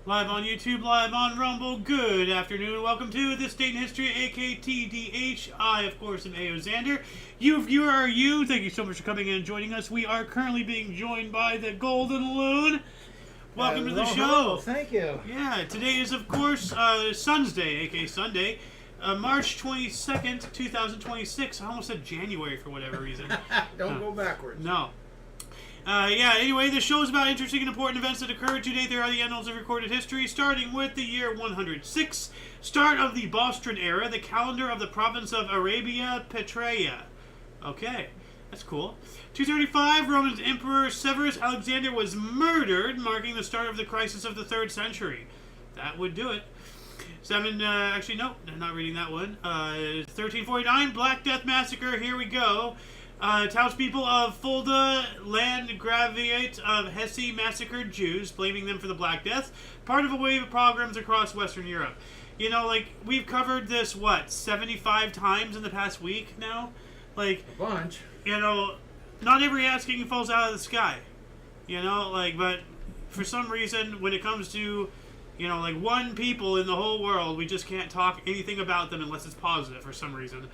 Live on YouTube, live on Rumble. Good afternoon. Welcome to This Date in History, AKTDH. I, of course, am A.O. Xander. You, viewer, are you. Thank you so much for coming in and joining us. We are currently being joined by the Golden Loon. Welcome to the show. Hello. Thank you. Yeah, today is, of course, Sun's Day, aka Sunday. March 22nd, 2026. I almost said January for whatever reason. Don't go backwards. No. Anyway, this show is about interesting and important events that occurred today. There are the annals of recorded history, starting with the year 106, start of the Bostron era, the calendar of the province of Arabia Petraea. Okay, that's cool. 235, Roman Emperor Severus Alexander was murdered, marking the start of the crisis of the 3rd century. That would do it. Actually, no, I'm not reading that one. 1349, Black Death Massacre, here we go. Townspeople of Fulda, Landgraviate of Hesse massacred Jews, blaming them for the Black Death, part of a wave of pogroms across Western Europe. You know, like, we've covered this, 75 times in the past week now? Like, A bunch. You know, not every ass king falls out of the sky. You know, like, but for some reason, when it comes to, you know, like, one people in the whole world, we just can't talk anything about them unless it's positive for some reason.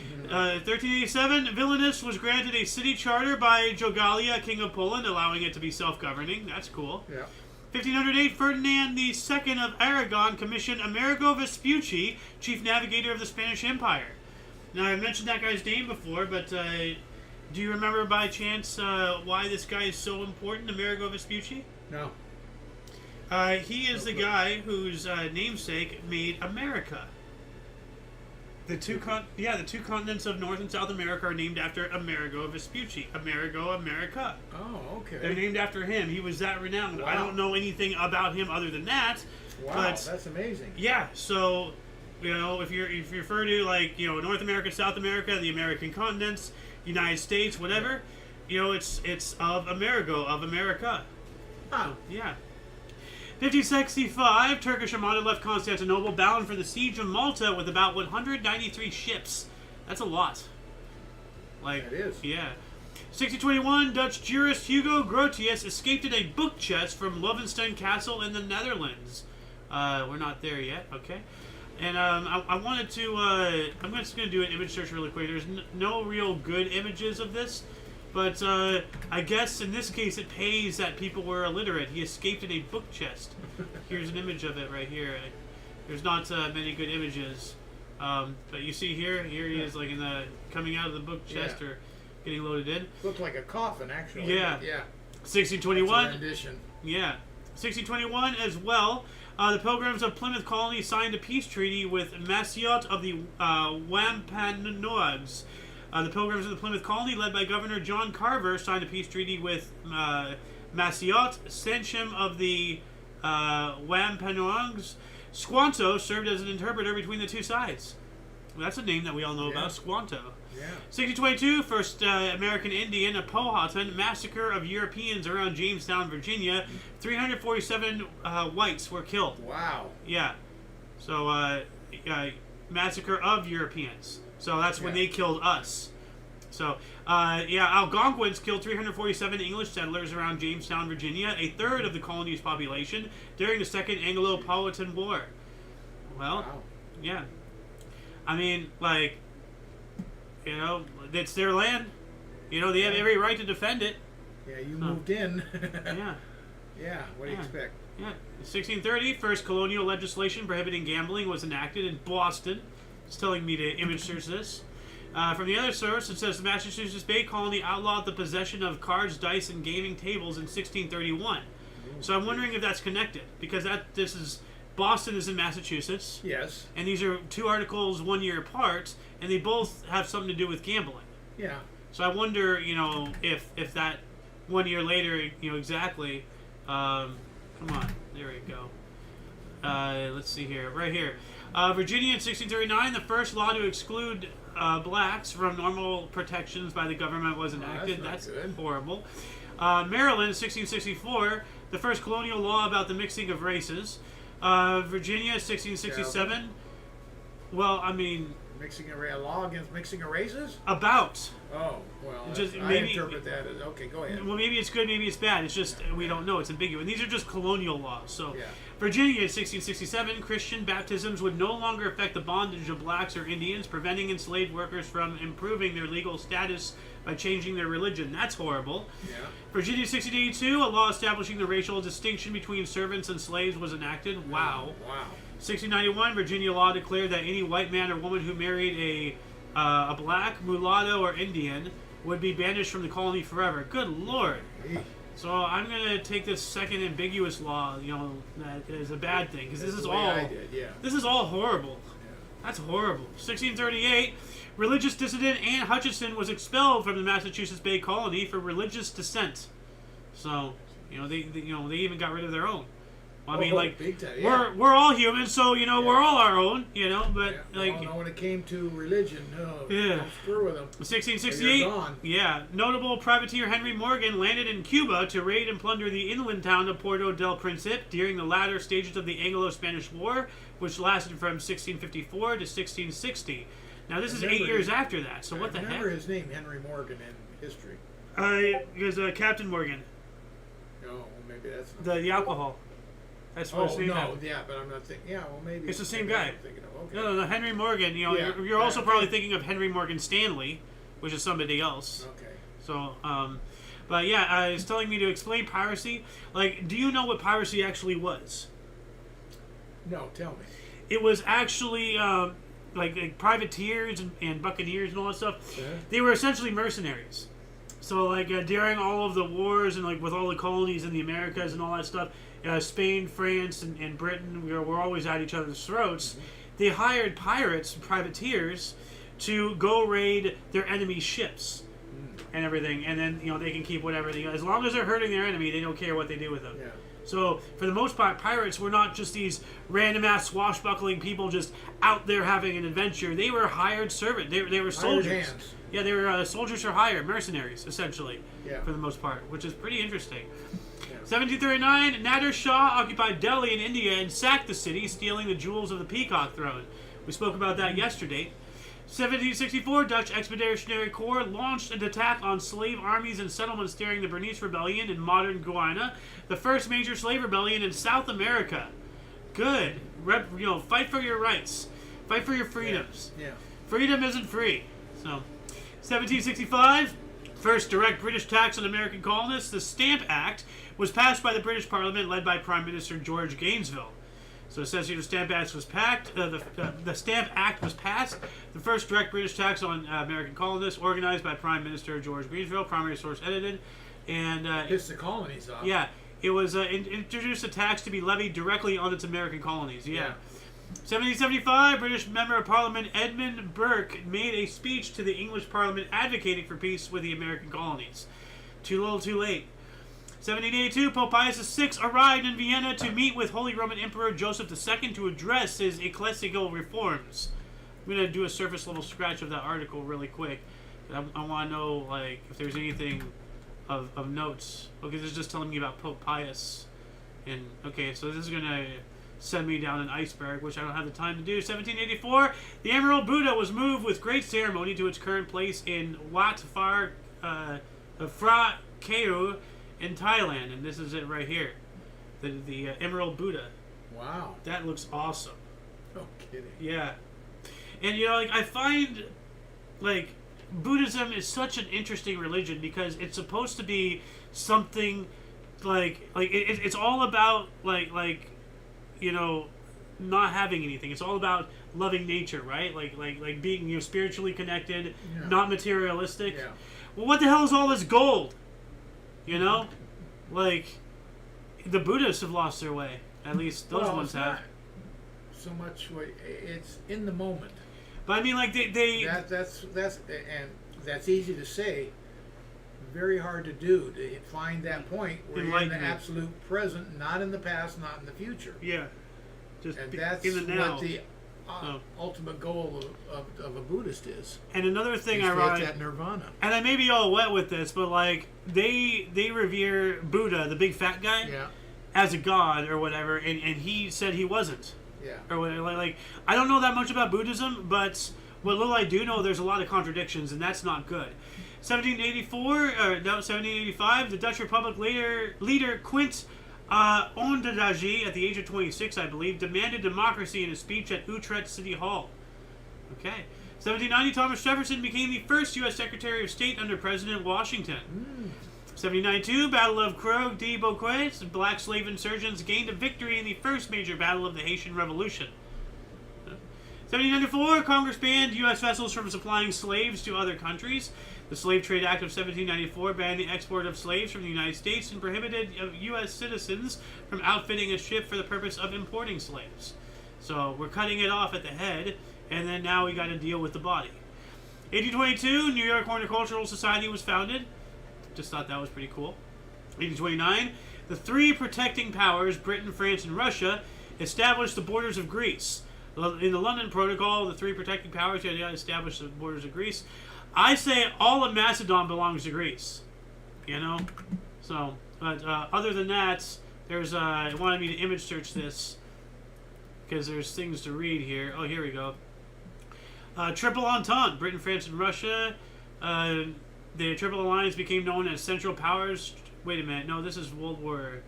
1387, Vilnius was granted a city charter by Jogaila, King of Poland, allowing it to be self-governing. That's cool. Yeah. 1508, Ferdinand II of Aragon commissioned Amerigo Vespucci, chief navigator of the Spanish Empire. Now, I mentioned that guy's name before, but do you remember by chance why this guy is so important, Amerigo Vespucci? No. He is the guy whose namesake made America. The two continents of North and South America are named after Amerigo Vespucci. Amerigo, America. Oh, okay. They're named after him. He was that renowned. Wow. I don't know anything about him other than that. Wow, but that's amazing. yeah, so, you know, if you refer to, like, you know, North America, South America, the American continents, United States, whatever, you know, it's of Amerigo, of America. Wow. Yeah. 1565, Turkish Armada left Constantinople bound for the siege of Malta with about 193 ships. That's a lot. Like, That is. Yeah. 1621, Dutch jurist Hugo Grotius escaped in a book chest from Loevestein Castle in the Netherlands. We're not there yet, okay. And I wanted to, I'm just going to do an image search really quick. There's no real good images of this. But I guess in this case it pays that people were illiterate. He escaped in a book chest. Here's an image of it right here. There's not many good images. But you see here he is, like, coming out of the book chest, or getting loaded in. Looked like a coffin, actually. Yeah. Yeah. 1621. That's a rendition. Yeah. 1621 as well. The Pilgrims of Plymouth Colony signed a peace treaty with Massiot of the Wampanoags. The Pilgrims of the Plymouth Colony, led by Governor John Carver, signed a peace treaty with Massiot. Senchim of the Wampanoags. Squanto served as an interpreter between the two sides. Well, that's a name that we all know about, Squanto. Yeah. 1622, first American Indian, a Powhatan massacre of Europeans around Jamestown, Virginia. 347 whites were killed. Wow. Yeah. So, massacre of Europeans. So that's when they killed us. So, Algonquins killed 347 English settlers around Jamestown, Virginia, a third of the colony's population, during the Second Anglo-Powhatan War. Well, Wow. yeah. I mean, like, you know, it's their land. You know, they have every right to defend it. Yeah, you moved in. Yeah. Yeah, what do you expect? Yeah. In 1630, first colonial legislation prohibiting gambling was enacted in Boston. It's telling me to image search this. From the other source, it says the Massachusetts Bay Colony outlawed the possession of cards, dice, and gaming tables in 1631. So I'm wondering if that's connected, because Boston is in Massachusetts. Yes. And these are two articles 1 year apart, and they both have something to do with gambling. Yeah. So I wonder, you know, if that 1 year later, you know, exactly. Come on, there we go. Let's see here, right here. Virginia in 1639, the first law to exclude blacks from normal protections by the government was enacted. That's not good. Horrible. Maryland, 1664, the first colonial law about the mixing of races. Virginia, 1667. Well, I mean, Mixing a law against mixing of races? about. Oh, well, Just I maybe- interpret that as, okay, go ahead. Well, maybe it's good, maybe it's bad. It's just we don't know. It's ambiguous. And these are just colonial laws. So, Yeah. Virginia in 1667, Christian baptisms would no longer affect the bondage of blacks or Indians, preventing enslaved workers from improving their legal status by changing their religion. That's horrible. Yeah. Virginia 1682, a law establishing the racial distinction between servants and slaves was enacted. Wow. Wow. 1691, Virginia law declared that any white man or woman who married a black, mulatto, or Indian would be banished from the colony forever. Good Lord. Eesh. So I'm going to take this second ambiguous law, that is a bad thing, because That's the way I did, yeah. this is all horrible. Yeah. That's horrible. 1638, religious dissident Anne Hutchinson was expelled from the Massachusetts Bay Colony for religious dissent. So, they even got rid of their own. I mean, big time, yeah. we're all humans, so we're all our own, but Yeah. No, when it came to religion, no, Yeah. don't screw with them. 1668, You're gone. yeah, notable privateer Henry Morgan landed in Cuba to raid and plunder the inland town of Puerto del Príncipe during the latter stages of the Anglo-Spanish War, which lasted from 1654 to 1660. Now, this is 8 years after that, so what the heck? Remember his name, Henry Morgan, in history. It was Captain Morgan, No, well, maybe that's not. the alcohol. That's what his Oh, name no, happened. yeah, but I'm not thinking. Yeah, well, maybe It's the same maybe guy. I'm thinking of, okay. No, Henry Morgan, Yeah, you're also yeah, probably okay. thinking of Henry Morgan Stanley, which is somebody else. Okay. So, but yeah, it's telling me to explain piracy. Like, do you know what piracy actually was? No, tell me. It was actually like privateers and buccaneers and all that stuff. Yeah. They were essentially mercenaries. So like during all of the wars and like with all the colonies in the Americas and all that stuff, Spain, France, and Britain were always at each other's throats. They hired pirates, privateers, to go raid their enemy's ships and everything, and then they can keep whatever they, as long as they're hurting their enemy, they don't care what they do with them. Yeah. So, for the most part, pirates were not just these random-ass swashbuckling people just out there having an adventure. They were hired servant. They were soldiers. hands. Yeah, they were soldiers for hire, mercenaries, essentially, Yeah. for the most part, which is pretty interesting. Yeah. 1739, Nader Shah occupied Delhi in India and sacked the city, stealing the jewels of the Peacock Throne. We spoke about that yesterday. 1764, Dutch Expeditionary Corps launched an attack on slave armies and settlements during the Bernice Rebellion in modern Guyana, the first major slave rebellion in South America. Good. Fight for your rights. Fight for your freedoms. Yeah. Freedom isn't free. So, 1765, first direct British tax on American colonists, the Stamp Act, was passed by the British Parliament led by Prime Minister George Gainesville. So it says here the Stamp Act was the Stamp Act was passed. The first direct British tax on American colonists, organized by Prime Minister George Gainesville. Primary source edited, and Piss the colonies off. yeah, it was introduced a tax to be levied directly on its American colonies. Yeah. 1775, British Member of Parliament Edmund Burke made a speech to the English Parliament advocating for peace with the American colonies. Too little, too late. 1782, Pope Pius VI arrived in Vienna to meet with Holy Roman Emperor Joseph II to address his ecclesiastical reforms. I'm going to do a surface level scratch of that article really quick. I want to know if there's anything of notes. Okay, this is just telling me about Pope Pius. And okay, so this is going to send me down an iceberg, which I don't have the time to do. 1784, the Emerald Buddha was moved with great ceremony to its current place in Wat Phra Kaeo in Thailand, and this is it right here, the Emerald Buddha. Wow. That looks awesome. No kidding. Yeah, and I find Buddhism is such an interesting religion because it's supposed to be something it's all about not having anything. It's all about loving nature, right? Like being spiritually connected, Yeah. not materialistic. Yeah. Well, what the hell is all this gold? The Buddhists have lost their way. At least those ones it's have. not so much. It's in the moment. But I mean, they That's easy to say. Very hard to do. To find that point where you're in the Enlightenment. absolute present, not in the past, not in the future. yeah, just And be that's in the now. what the Oh. ultimate goal of a Buddhist is. And another thing Is I to read, get that nirvana. and I may be all wet with this, but they revere Buddha, the big fat guy, Yeah. as a god or whatever, and he said he wasn't. Yeah. Or like I don't know that much about Buddhism, but what little I do know, there's a lot of contradictions, and that's not good. 1785, the Dutch Republic leader Quint Onderdage, at the age of 26, I believe, demanded democracy in a speech at Utrecht City Hall. Okay. 1790, Thomas Jefferson became the first U.S. Secretary of State under President Washington. 1792, Battle of Croix de Beauquet, black slave insurgents gained a victory in the first major battle of the Haitian Revolution. 1794, Congress banned U.S. vessels from supplying slaves to other countries. The Slave Trade Act of 1794 banned the export of slaves from the United States and prohibited U.S. citizens from outfitting a ship for the purpose of importing slaves. So we're cutting it off at the head, and then now we got to deal with the body. 1822, New York Horticultural Society was founded. Just thought that was pretty cool. 1829, the three protecting powers, Britain, France, and Russia, established the borders of Greece. In the London Protocol, the three protecting powers established the borders of Greece. I say all of Macedon belongs to Greece. You know? So, but other than that, there's, it wanted me to image search this, because there's things to read here. Oh, here we go. Triple Entente, Britain, France, and Russia. The Triple Alliance became known as Central Powers. Wait a minute. No, this is World War...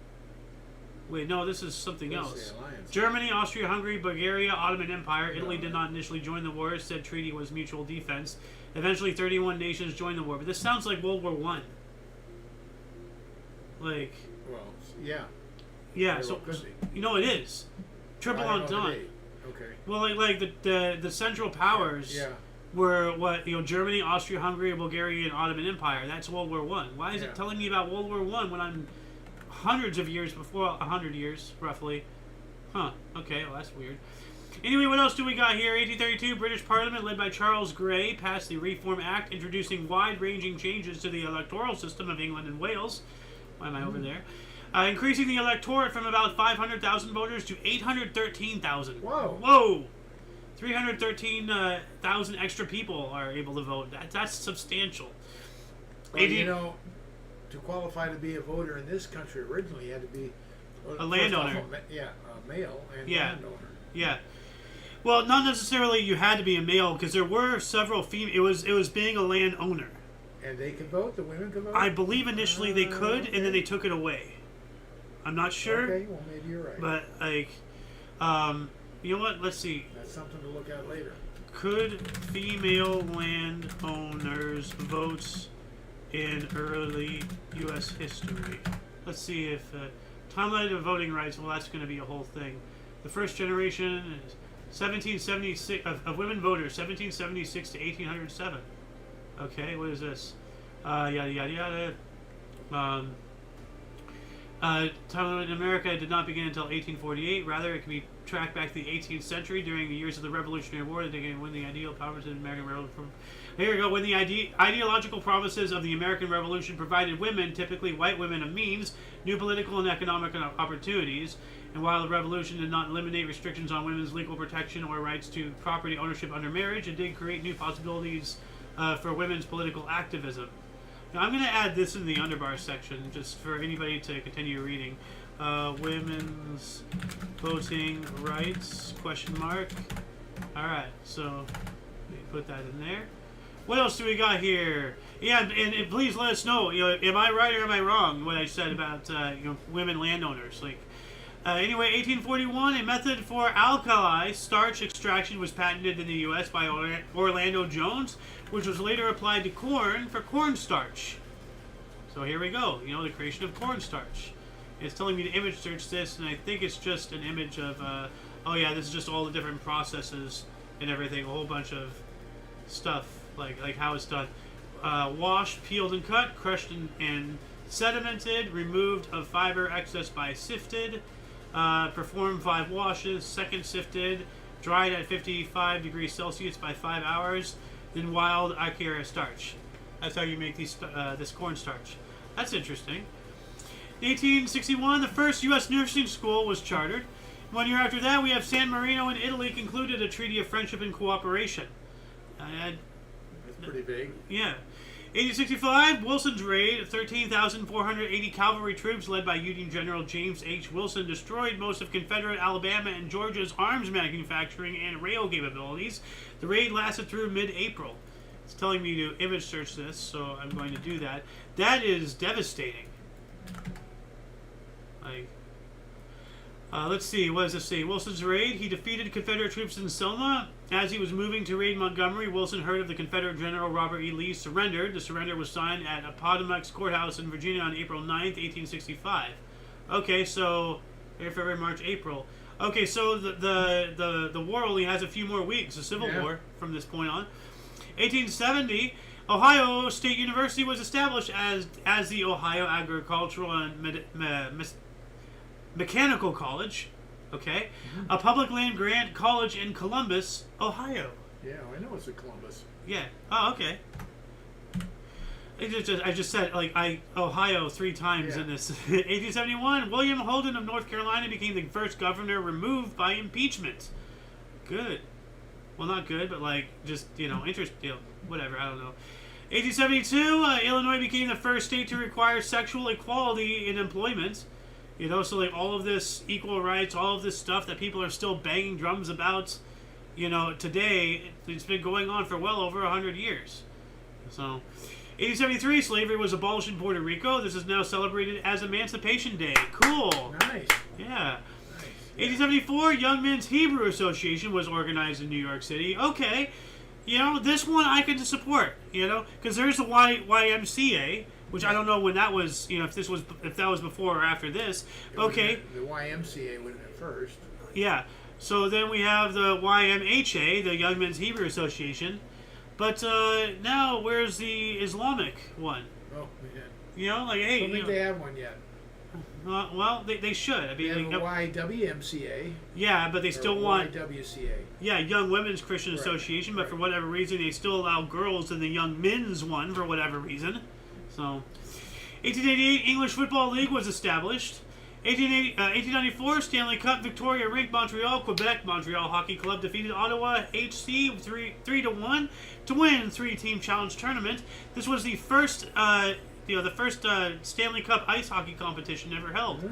Wait, no, this is something else. Germany, Austria-Hungary, Bulgaria, Ottoman Empire. Italy did not initially join the war. Said treaty was mutual defense. Eventually, 31 nations joined the war. But this sounds like World War One. Like... Well, yeah. Yeah, so you know it is. Triple Entente. Okay. Well, like the Central Powers were what, you know, Germany, Austria-Hungary, Bulgaria, and Ottoman Empire. That's World War One. Why is it telling me about World War One when I'm hundreds of years before, 100 years roughly? Huh. Okay. Well, that's weird. Anyway, what else do we got here? 1832, British Parliament, led by Charles Grey, passed the Reform Act, introducing wide-ranging changes to the electoral system of England and Wales. Why am I over there? Increasing the electorate from about 500,000 voters to 813,000. Whoa. Whoa! 313,000 extra people are able to vote. That's substantial. Well, you know, to qualify to be a voter in this country originally, you had to be a landowner. A male and landowner. Yeah. Well, not necessarily you had to be a male, because there were several female. It was being a landowner. And they could vote. The women could vote. I believe initially they could, and then they took it away. I'm not sure. Okay, well maybe you're right. But like, you know what? Let's see. That's something to look at later. Could female landowners vote in early U.S. history? Let's see if timeline of voting rights. Well, that's going to be a whole thing. The first generation is 1776 of women voters, 1776 to 1807. Okay, what is this? Yada yada yada. Time in America did not begin until 1848. Rather, it can be tracked back to the 18th century. During the years of the Revolutionary War, they began when the ideal promises of the American Revolution. Here we go. When the ideological promises of the American Revolution provided women, typically white women of means, new political and economic opportunities, and while the Revolution did not eliminate restrictions on women's legal protection or rights to property ownership under marriage, it did create new possibilities for women's political activism. Now, I'm going to add this in the underbar section, just for anybody to continue reading. Women's voting rights, question mark. Alright, so let me put that in there. What else do we got here? Yeah, and please let us know, you know, am I right or am I wrong, what I said about you know, women landowners? Like, anyway, 1841, a method for alkali starch extraction was patented in the U.S. by Orlando Jones, which was later applied to corn for cornstarch. So here we go, you know, the creation of cornstarch. It's telling me to image search this, and I think it's just an image of, oh yeah, this is just all the different processes and everything, a whole bunch of stuff, like how it's done. Washed, peeled and cut, crushed and sedimented, removed of fiber excess by sifted, performed 5 washes, second sifted, dried at 55 degrees Celsius by 5 hours, then wild Akira starch. That's how you make these this cornstarch. That's interesting. 1861, the first U.S. nursing school was chartered. 1 year after that, we have San Marino in Italy concluded a treaty of friendship and cooperation. That's pretty big. Yeah. 1865, Wilson's raid, 13,480 cavalry troops led by Union General James H. Wilson destroyed most of Confederate Alabama and Georgia's arms manufacturing and rail capabilities. The raid lasted through mid-April. It's telling me to image search this, so I'm going to do that. That is devastating. Like, let's see, what does this say? Wilson's raid, he defeated Confederate troops in Selma. As he was moving to raid Montgomery, Wilson heard of the Confederate General Robert E. Lee surrendered. The surrender was signed at Appomattox Courthouse in Virginia on April 9th, 1865. Okay, so February, March, April. Okay, so the war only has a few more weeks, the Civil War, from this point on. 1870, Ohio State University was established as the Ohio Agricultural and Mechanical College. Okay, a public land grant college in Columbus, Ohio. Yeah, I know it's in Columbus. Yeah. Oh, okay. I just said Ohio 3 times in this. 1871, William Holden of North Carolina became the first governor removed by impeachment. Good. Well, not good, but just whatever. I don't know. 1872, Illinois became the first state to require sexual equality in employment. So all of this equal rights, all of this stuff that people are still banging drums about, today, it's been going on for well over 100 years. So, 1873, slavery was abolished in Puerto Rico. This is now celebrated as Emancipation Day. Cool. Nice. Yeah. 1874, Young Men's Hebrew Association was organized in New York City. Okay. This one I can support, because there's the YMCA, which I don't know when that was, if that was before or after this. Okay. The YMCA went at first. Yeah. So then we have the YMHA, the Young Men's Hebrew Association. But now where's the Islamic one? Oh, yeah. Hey. I don't think they have one yet. Well, they should. I mean, they have YWMCA. Yeah, but they still want YWCA. Yeah, Young Women's Christian Association, but for whatever reason, they still allow girls in the Young Men's one for whatever reason. So, 1888, English Football League was established. 1894, Stanley Cup, Victoria Rink, Montreal, Quebec. Montreal Hockey Club defeated Ottawa HC 3-1 to win 3-team challenge tournament. This was the first, the first Stanley Cup ice hockey competition ever held.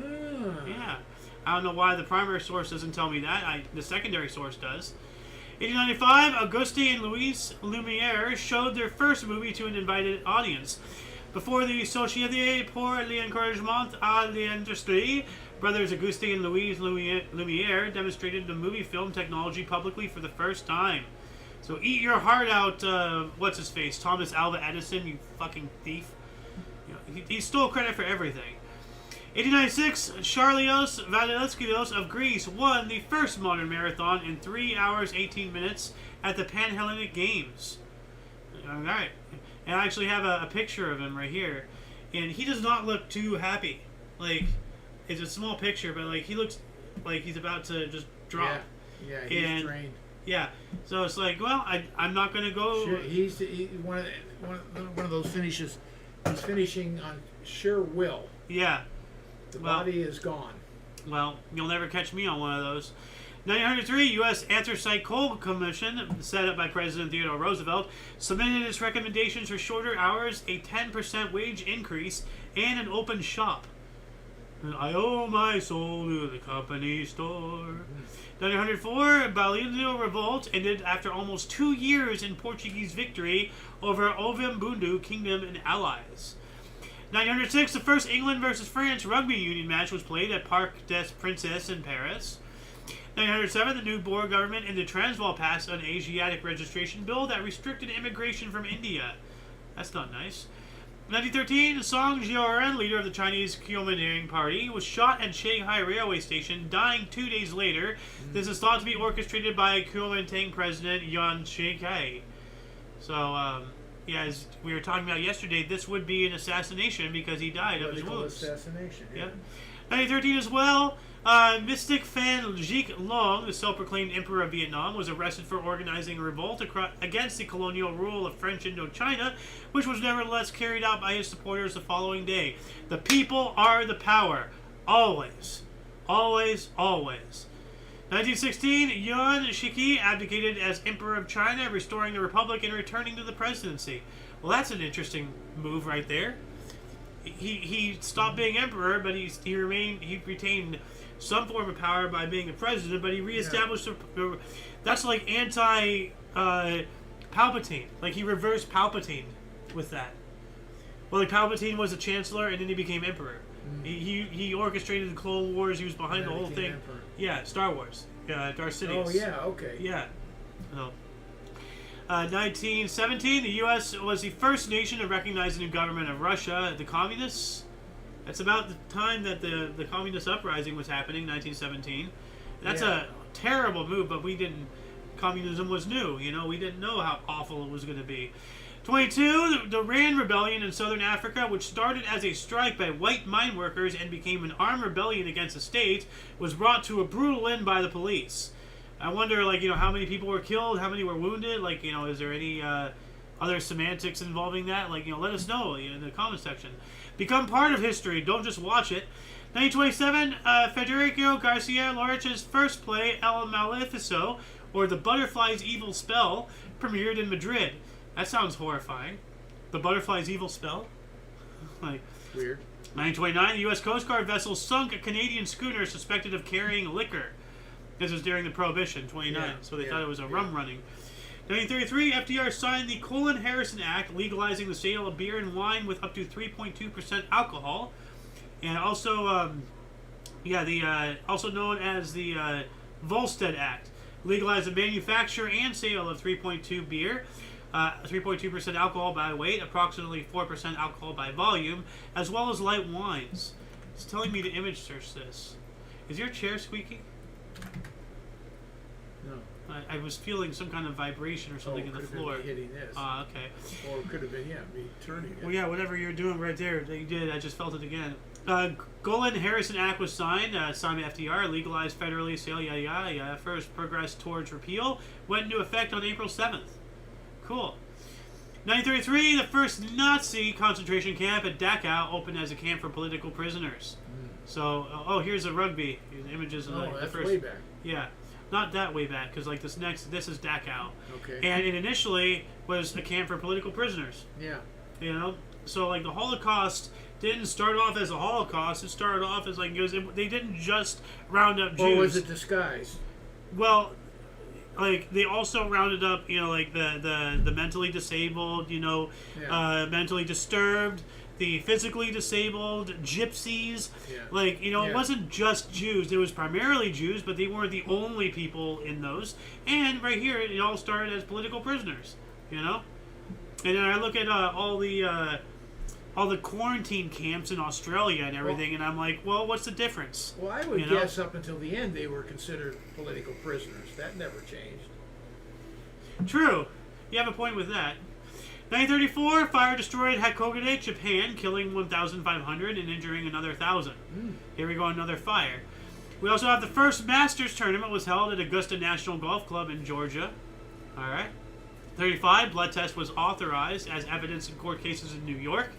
Yeah, I don't know why the primary source doesn't tell me that. The secondary source does. 1895, Auguste and Louise Lumière showed their first movie to an invited audience. Before the Société pour l'encouragement à l'industrie, brothers Auguste and Louise Lumière demonstrated the movie film technology publicly for the first time. So eat your heart out, what's his face, Thomas Alva Edison, you fucking thief. He stole credit for everything. 1896, Charlios Valeriskios of Greece won the first modern marathon in 3 hours 18 minutes at the Panhellenic Games. Alright. And I actually have a picture of him right here. And he does not look too happy. It's a small picture, but he looks like he's about to just drop. Yeah, he's trained. Yeah, so it's I'm not going to go... Sure, he's one of those finishes. He's finishing on sheer will. Yeah. The body is gone. Well, you'll never catch me on one of those. 1903, U.S. Anthracite Coal Commission, set up by President Theodore Roosevelt, submitted its recommendations for shorter hours, a 10% wage increase, and an open shop. I owe my soul to the company store. 1904, Balindo Revolt ended after almost 2 years in Portuguese victory over Ovembundu Kingdom and allies. 1906, the first England versus France rugby union match was played at Parc des Princes in Paris. 1907, the new Boer government in the Transvaal passed an Asiatic registration bill that restricted immigration from India. That's not nice. 1913, Song Jiaoren, leader of the Chinese Kuomintang Party, was shot at Shanghai railway station, dying 2 days later. This is thought to be orchestrated by Kuomintang President Yuan Shikai. So, as we were talking about yesterday, this would be an assassination because he died of his wounds. Assassination, yeah. 1913 as well, Mystic Fan Jik Long, the self-proclaimed Emperor of Vietnam, was arrested for organizing a revolt against the colonial rule of French Indochina, which was nevertheless carried out by his supporters the following day. The people are the power. Always. Always, always. 1916, Yuan Shiqi abdicated as Emperor of China, restoring the Republic and returning to the presidency. Well, that's an interesting move right there. He stopped being emperor, but he retained some form of power by being a president, but he reestablished that's like anti Palpatine. Like, he reversed Palpatine with that. Well, like, Palpatine was a chancellor, and then he became emperor. He orchestrated the Clone Wars. He was behind the whole thing. Emperor. Yeah, Star Wars. Darth Sidious. Oh yeah, okay. Yeah. So, 1917, the U.S. was the first nation to recognize the new government of Russia, the communists. That's about the time that the communist uprising was happening, 1917. That's a terrible move, but we didn't. Communism was new, we didn't know how awful it was going to be. 22, the Rand Rebellion in southern Africa, which started as a strike by white mine workers and became an armed rebellion against the state, was brought to a brutal end by the police. I wonder, how many people were killed, how many were wounded, is there any other semantics involving that? Let us know in the comment section. Become part of history, don't just watch it. 1927, Federico Garcia Lorca's first play, El Maleficio, or The Butterfly's Evil Spell, premiered in Madrid. That sounds horrifying. The Butterfly's Evil Spell? Weird. 1929, the U.S. Coast Guard vessel sunk a Canadian schooner suspected of carrying liquor. This was during the Prohibition, 29, so they thought it was a rum running. 1933, FDR signed the Colin-Harrison Act, legalizing the sale of beer and wine with up to 3.2% alcohol. And also, also known as the Volstead Act, legalized the manufacture and sale of 3.2 beer, 3.2% alcohol by weight, approximately 4% alcohol by volume, as well as light wines. It's telling me to image search this. Is your chair squeaky? No. I was feeling some kind of vibration or something in the floor. Been hitting this. Okay. Or it could have been, me turning it. Well, yeah, whatever you're doing right there, you did. I just felt it again. Golan-Harrison Act was signed by FDR, legalized federally, sale, first progress towards repeal, went into effect on April 7th. Cool. 1933, the first Nazi concentration camp at Dachau opened as a camp for political prisoners. So, here's a rugby. Images of the first. Way back. Yeah. Not that way back, because this is Dachau. Okay. And it initially was a camp for political prisoners. Yeah. So the Holocaust didn't start off as a Holocaust. It started off as they didn't just round up Jews. Or was it disguised? Well, they also rounded up, the mentally disabled, mentally disturbed, the physically disabled, gypsies. Yeah. It wasn't just Jews. It was primarily Jews, but they weren't the only people in those. And right here, it all started as political prisoners, And then I look at all the quarantine camps in Australia and everything, and I'm like, well, what's the difference? Well, I would guess up until the end they were considered political prisoners. That never changed. True. You have a point with that. 1934, fire destroyed Hakogane, Japan, killing 1,500 and injuring another 1,000. Here we go, another fire. We also have the first Masters tournament was held at Augusta National Golf Club in Georgia. All right. 35, blood test was authorized as evidence in court cases in New York.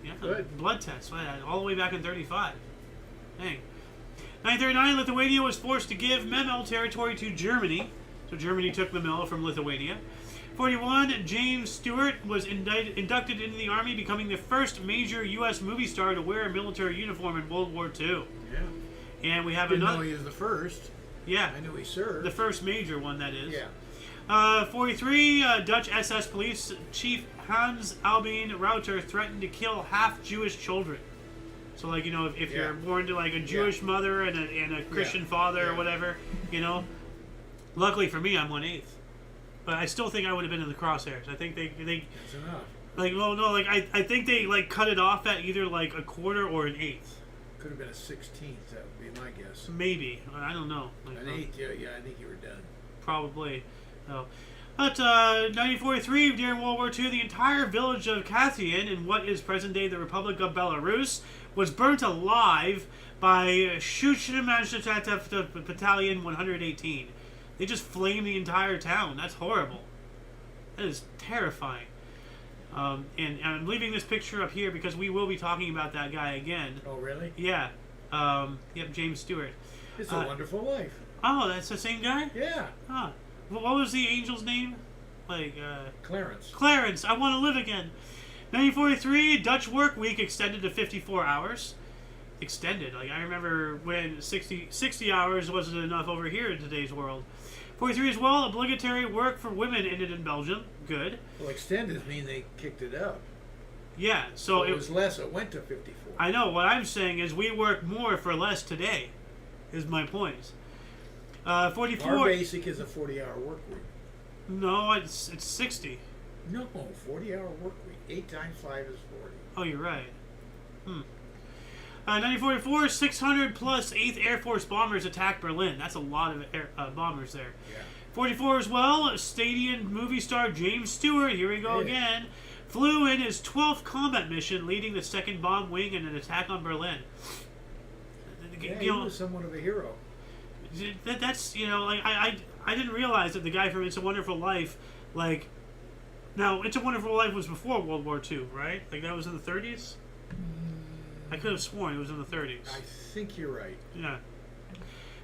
Yeah, good. Blood test, all the way back in 35. Dang. 1939, Lithuania was forced to give Memel territory to Germany. So Germany took Memel from Lithuania. 41, James Stewart was inducted into the Army, becoming the first major U.S. movie star to wear a military uniform in World War II. Yeah. And we have Didn't another. know he was the first. Yeah. I knew he served. The first major one, that is. Yeah. 43, Dutch SS police chief Hans Albin Rauter threatened to kill half Jewish children. So, if you're born to a Jewish mother and a Christian father or whatever, Luckily for me, I'm 1/8. But I still think I would have been in the crosshairs. I think they That's enough. I think they cut it off at either a quarter or an eighth. Could have been a 16th. That would be my guess. Maybe. I don't know. An eighth. Yeah. I think you were done. Probably. So. But 1943, during World War II, the entire village of Khatyn in what is present-day the Republic of Belarus was burnt alive by Shushimashtatev Battalion 118. They just flamed the entire town. That's horrible. That is terrifying. And I'm leaving this picture up here because we will be talking about that guy again. Oh, really? Yeah. Yep, James Stewart. It's a Wonderful Life. Oh, that's the same guy? Yeah. Huh. What was the angel's name? Like, Clarence. Clarence, I want to live again. 1943, Dutch work week extended to 54 hours. Extended. Like, I remember when 60 hours wasn't enough over here in today's world. 43 as well, obligatory work for women ended in Belgium. Good. Well, extended mean they kicked it up. Yeah, so it was less. It went to 54. I know. What I'm saying is we work more for less today, is my point. 44. Our basic is a 40-hour work week. No, it's 60. No, 40-hour work week. 8 times 5 is 40. Oh, you're right. 1944, 600 plus 8th Air Force bombers attacked Berlin. That's a lot of bombers there. Yeah. 44 as well, stadium movie star James Stewart, here we go again, flew in his 12th combat mission, leading the 2nd Bomb Wing in an attack on Berlin. Yeah, he was somewhat of a hero. That's, like, I didn't realize that the guy from It's a Wonderful Life, like, now, It's a Wonderful Life was before World War II, right? Like, that was in the 30s? I could have sworn it was in the 30s. I think you're right. Yeah.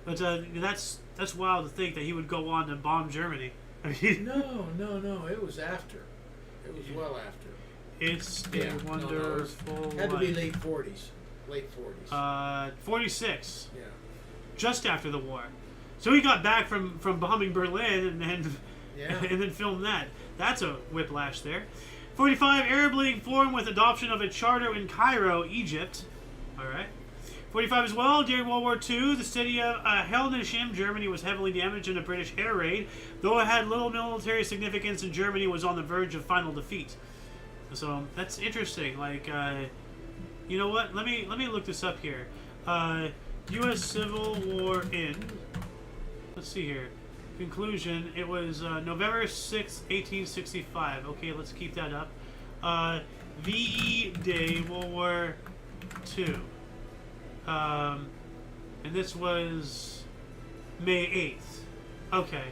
But that's wild to think that he would go on to bomb Germany. I mean, No. It was after. It was well after. It's a Wonderful Life. Had to be late 40s. Late 40s. 46. Yeah. Just after the war. So he got back from bombing Berlin and then filmed that. That's a whiplash there. 45, Arab League formed with adoption of a charter in Cairo, Egypt. All right. 45 as well, during World War II, the city of Hildesheim, Germany, was heavily damaged in a British air raid. Though it had little military significance, and Germany was on the verge of final defeat. So that's interesting. Like, you know what? Let me look this up here. U.S. Civil War end. Let's see here. Conclusion, it was November 6th, 1865. Okay, let's keep that up. VE Day, World War II. And this was May 8th. Okay.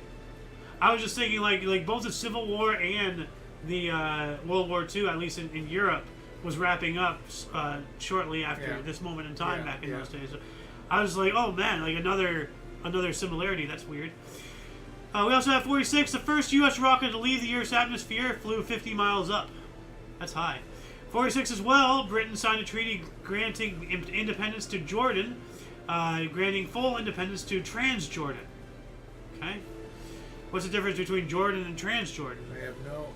I was just thinking, like both the Civil War and the World War II, at least in Europe, was wrapping up shortly after this moment in time back in those days. So I was like, oh man, like another similarity. That's weird. We also have 46. The first U.S. rocket to leave the Earth's atmosphere flew 50 miles up. That's high. 46 as well. Britain signed a treaty granting independence to Jordan, granting full independence to Transjordan. Okay. What's the difference between Jordan and Transjordan? I have no.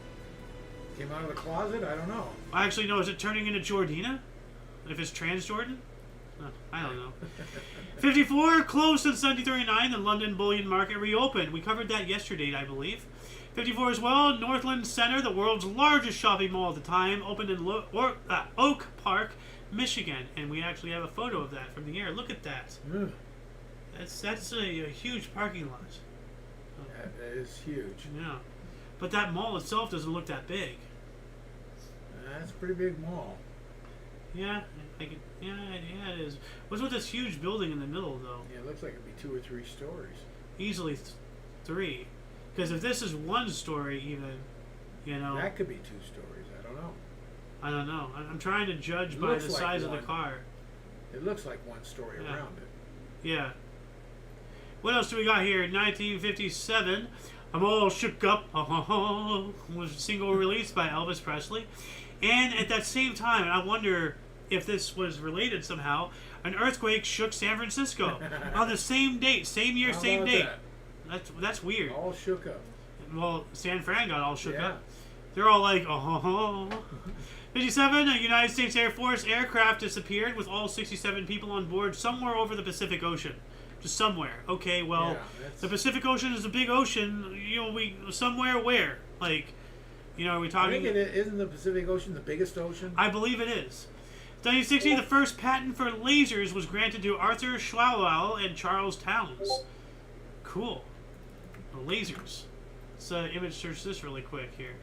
Came out of the closet? I don't know. Actually, no. Is it turning into Jordina? If it's Transjordan? Oh, I don't know. 54, closed since 1939, the London bullion market reopened. We covered that yesterday, I believe. 54 as well, Northland Center, the world's largest shopping mall at the time, opened in Oak Park, Michigan. And we actually have a photo of that from the air. Look at that. That's a huge parking lot. That is huge. Yeah. But that mall itself doesn't look that big. That's a pretty big mall. Yeah, yeah, it is. What's with this huge building in the middle, though? Yeah, it looks like it'd be 2 or 3 stories. Easily 3. Because if this is 1 story, even, that could be 2 stories. I don't know. I'm trying to judge by the size of the car. It looks like 1 story around it. Yeah. What else do we got here? 1957, I'm All Shook Up was a single released by Elvis Presley. And at that same time, and I wonder if this was related somehow, an earthquake shook San Francisco on the same date, same year, same date. That's weird. All shook up. Well, San Fran got all shook up. They're all like, 57, a United States Air Force aircraft disappeared with all 67 people on board somewhere over the Pacific Ocean. Just somewhere. Okay, well, the Pacific Ocean is a big ocean. Somewhere where? Like, are we talking? I think isn't the Pacific Ocean the biggest ocean? I believe it is. 1960, the first patent for lasers was granted to Arthur Schwalwell and Charles Towns. Cool. Lasers. Let's image search this really quick here.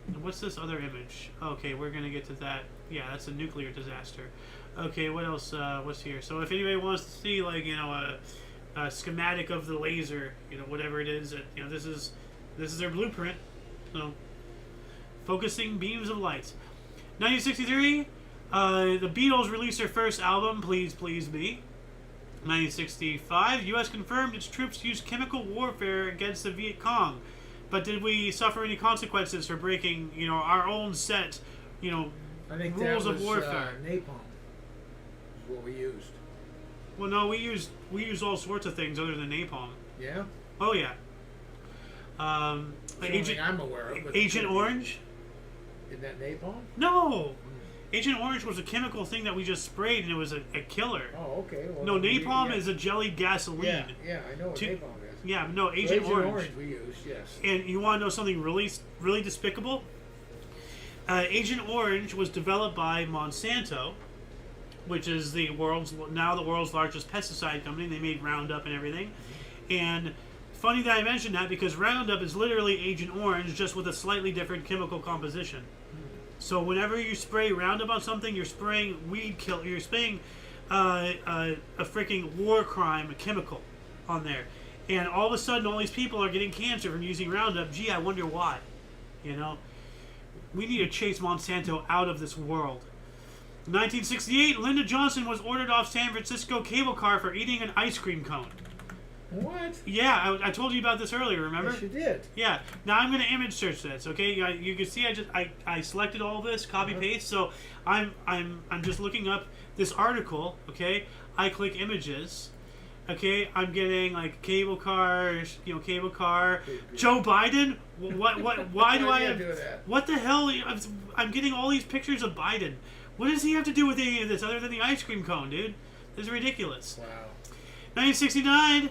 And what's this other image? Okay, we're going to get to that. Yeah, that's a nuclear disaster. Okay, what else? What's here? So if anybody wants to see, like, a schematic of the laser, whatever it is, this is their blueprint. So, focusing beams of light. 1963, the Beatles released their first album, Please Please Me. 1965, U.S. confirmed its troops used chemical warfare against the Viet Cong. But did we suffer any consequences for breaking, our own set, I think rules that of was warfare? napalm is what we used. Well, no, we used all sorts of things other than napalm. Yeah? Oh yeah. Something I'm aware of. But Agent Orange? Isn't that napalm? No. Agent Orange was a chemical thing that we just sprayed, and it was a killer. Oh, okay. Well, No, napalm is a jellied gasoline. Yeah, I know what napalm is. Yeah, no, So Agent Orange. we used, yes. And you want to know something really, really despicable? Agent Orange was developed by Monsanto, which is the world's largest pesticide company. They made Roundup and everything. And funny that I mentioned that, because Roundup is literally Agent Orange, just with a slightly different chemical composition. So whenever you spray Roundup on something, you're spraying weed kill. You're spraying a freaking war crime chemical on there. And all of a sudden, all these people are getting cancer from using Roundup. Gee, I wonder why. We need to chase Monsanto out of this world. In 1968, Lyndon Johnson was ordered off San Francisco cable car for eating an ice cream cone. What? Yeah, I told you about this earlier, remember? Yes, you did. Yeah. Now I'm going to image search this, okay? You can see I selected all this, copy paste. So I'm just looking up this article, okay? I click images. Okay, I'm getting like cable cars, cable car. Joe Biden. Why do I have? What the hell? I'm getting all these pictures of Biden. What does he have to do with any of this other than the ice cream cone, dude? This is ridiculous. Wow. 1969,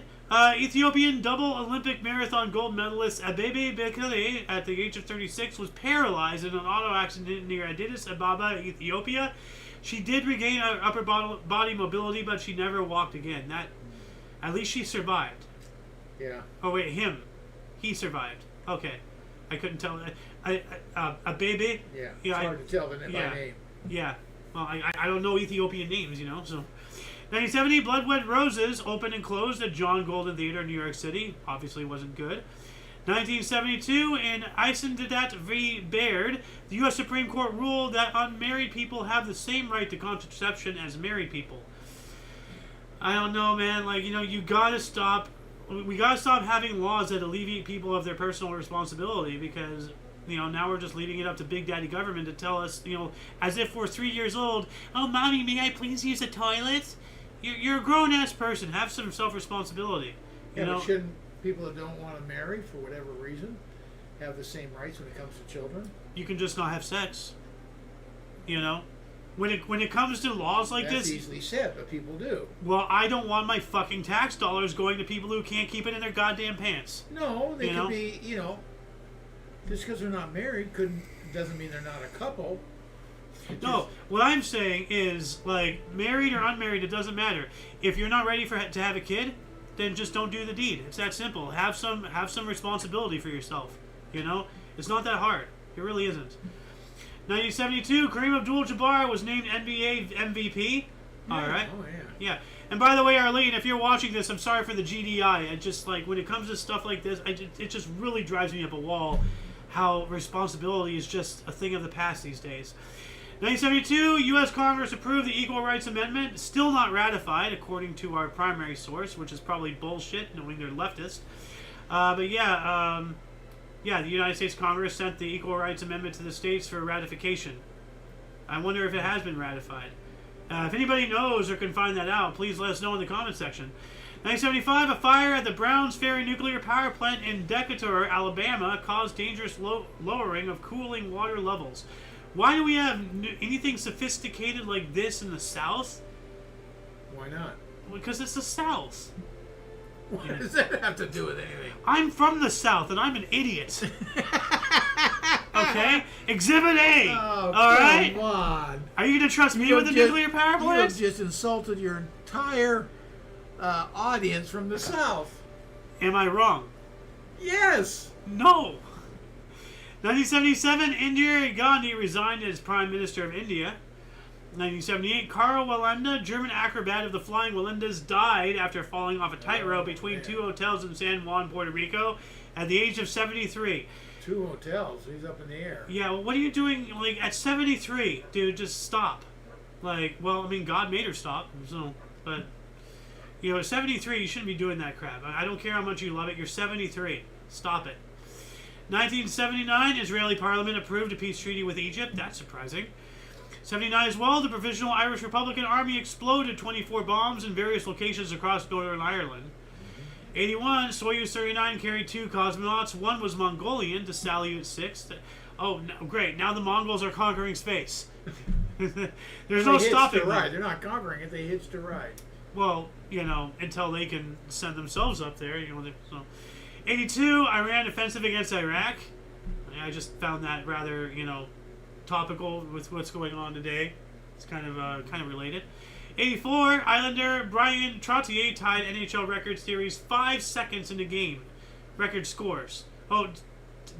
Ethiopian double Olympic marathon gold medalist Abebe Bekele, at the age of 36, was paralyzed in an auto accident near Addis Ababa, Ethiopia. She did regain her upper body mobility, but she never walked again. At least she survived. Yeah. Oh wait, him. He survived. Okay. I couldn't tell. A baby. Yeah. It's hard to tell by name. Yeah. Well, I don't know Ethiopian names, so. 1970, Blood Red Roses opened and closed at John Golden Theater in New York City. Obviously wasn't good. 1972, in Eisenstadt v. Baird, the U.S. Supreme Court ruled that unmarried people have the same right to contraception as married people. I don't know, man. You gotta stop. We gotta stop having laws that alleviate people of their personal responsibility, because, now we're just leaving it up to Big Daddy government to tell us, as if we're 3 years old. Oh, mommy, may I please use the toilet? You're a grown-ass person. Have some self-responsibility. But shouldn't people that don't want to marry, for whatever reason, have the same rights when it comes to children? You can just not have sex. When it comes to laws like That's this, easily said, but people do. Well, I don't want my fucking tax dollars going to people who can't keep it in their goddamn pants. No, they could be, just because they're not married doesn't mean they're not a couple. No, what I'm saying is, married or unmarried, it doesn't matter. If you're not ready to have a kid, then just don't do the deed. It's that simple. Have some responsibility for yourself. It's not that hard. It really isn't. 1972, Kareem Abdul-Jabbar was named NBA MVP. All right. Oh, yeah. Yeah. And by the way, Arlene, if you're watching this, I'm sorry for the GDI. I just, when it comes to stuff like this, it just really drives me up a wall how responsibility is just a thing of the past these days. 1972, U.S. Congress approved the Equal Rights Amendment, still not ratified, according to our primary source, which is probably bullshit, knowing they're leftist. The United States Congress sent the Equal Rights Amendment to the states for ratification. I wonder if it has been ratified. If anybody knows or can find that out, please let us know in the comment section. 1975, a fire at the Browns Ferry nuclear power plant in Decatur, Alabama, caused dangerous lowering of cooling water levels. Why do we have anything sophisticated like this in the South? Why not? Because it's the South. What does that have to do with anything? I'm from the South, and I'm an idiot. Okay? Exhibit A. Oh, all right? come on. Are you going to trust me with the nuclear power You plant? have just insulted your entire audience from the South. Am I wrong? Yes. No. 1977, Indira Gandhi resigned as Prime Minister of India. 1978, Carl Walenda, German acrobat of the Flying Walendas, died after falling off a tightrope between two hotels in San Juan, Puerto Rico, at the age of 73. 2 hotels. He's up in the air. Yeah, well, what are you doing, at 73? Dude, just stop. God made her stop, so, but, at 73, you shouldn't be doing that crap. I don't care how much you love it. You're 73. Stop it. 1979, Israeli Parliament approved a peace treaty with Egypt. That's surprising. 79 as well, the Provisional Irish Republican Army exploded 24 bombs in various locations across Northern Ireland. 81, Soyuz 39 carried 2 cosmonauts. One was Mongolian to Salyut 6. Oh, no, great. Now the Mongols are conquering space. There's no stopping them. Right. They're not conquering it. They hitched a ride. Well, until they can send themselves up there. So. 82, Iran offensive against Iraq. I just found that rather, topical with what's going on today. It's kind of related. 84, Islander Brian Trottier tied NHL record series 5 seconds in the game. Record scores.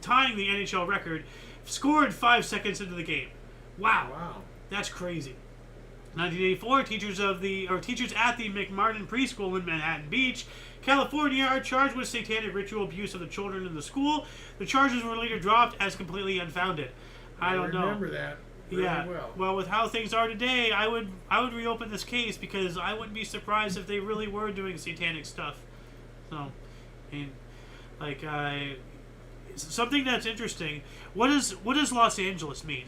Tying the NHL record, scored 5 seconds into the game. Wow. That's crazy. 1984, teachers at the McMartin Preschool in Manhattan Beach, California, are charged with satanic ritual abuse of the children in the school. The charges were later dropped as completely unfounded. I don't know. Remember that really well. Well, with how things are today, I would reopen this case because I wouldn't be surprised if they really were doing satanic stuff. So, something that's interesting. What does Los Angeles mean?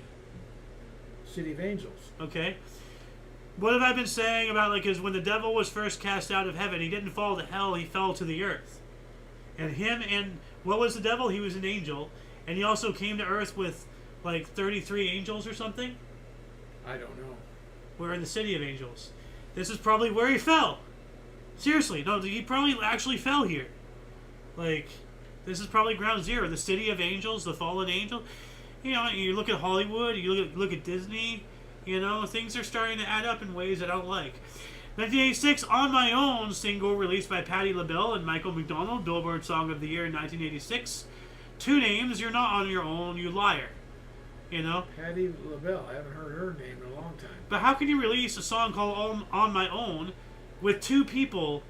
City of Angels. Okay. What have I been saying about is when the devil was first cast out of heaven, he didn't fall to hell, he fell to the earth. And what was the devil? He was an angel, and he also came to earth with 33 angels or something. I don't know. We're in the city of angels. This is probably where he fell. Seriously, no, he probably actually fell here. This is probably ground zero. The city of angels, the fallen angel. You look at Hollywood, you look at Disney. Things are starting to add up in ways I don't like. 1986, On My Own, single released by Patti LaBelle and Michael McDonald, Billboard Song of the Year in 1986. 2 names, You're Not On Your Own, You Liar. Patti LaBelle, I haven't heard her name in a long time. But how can you release a song called On My Own with 2 people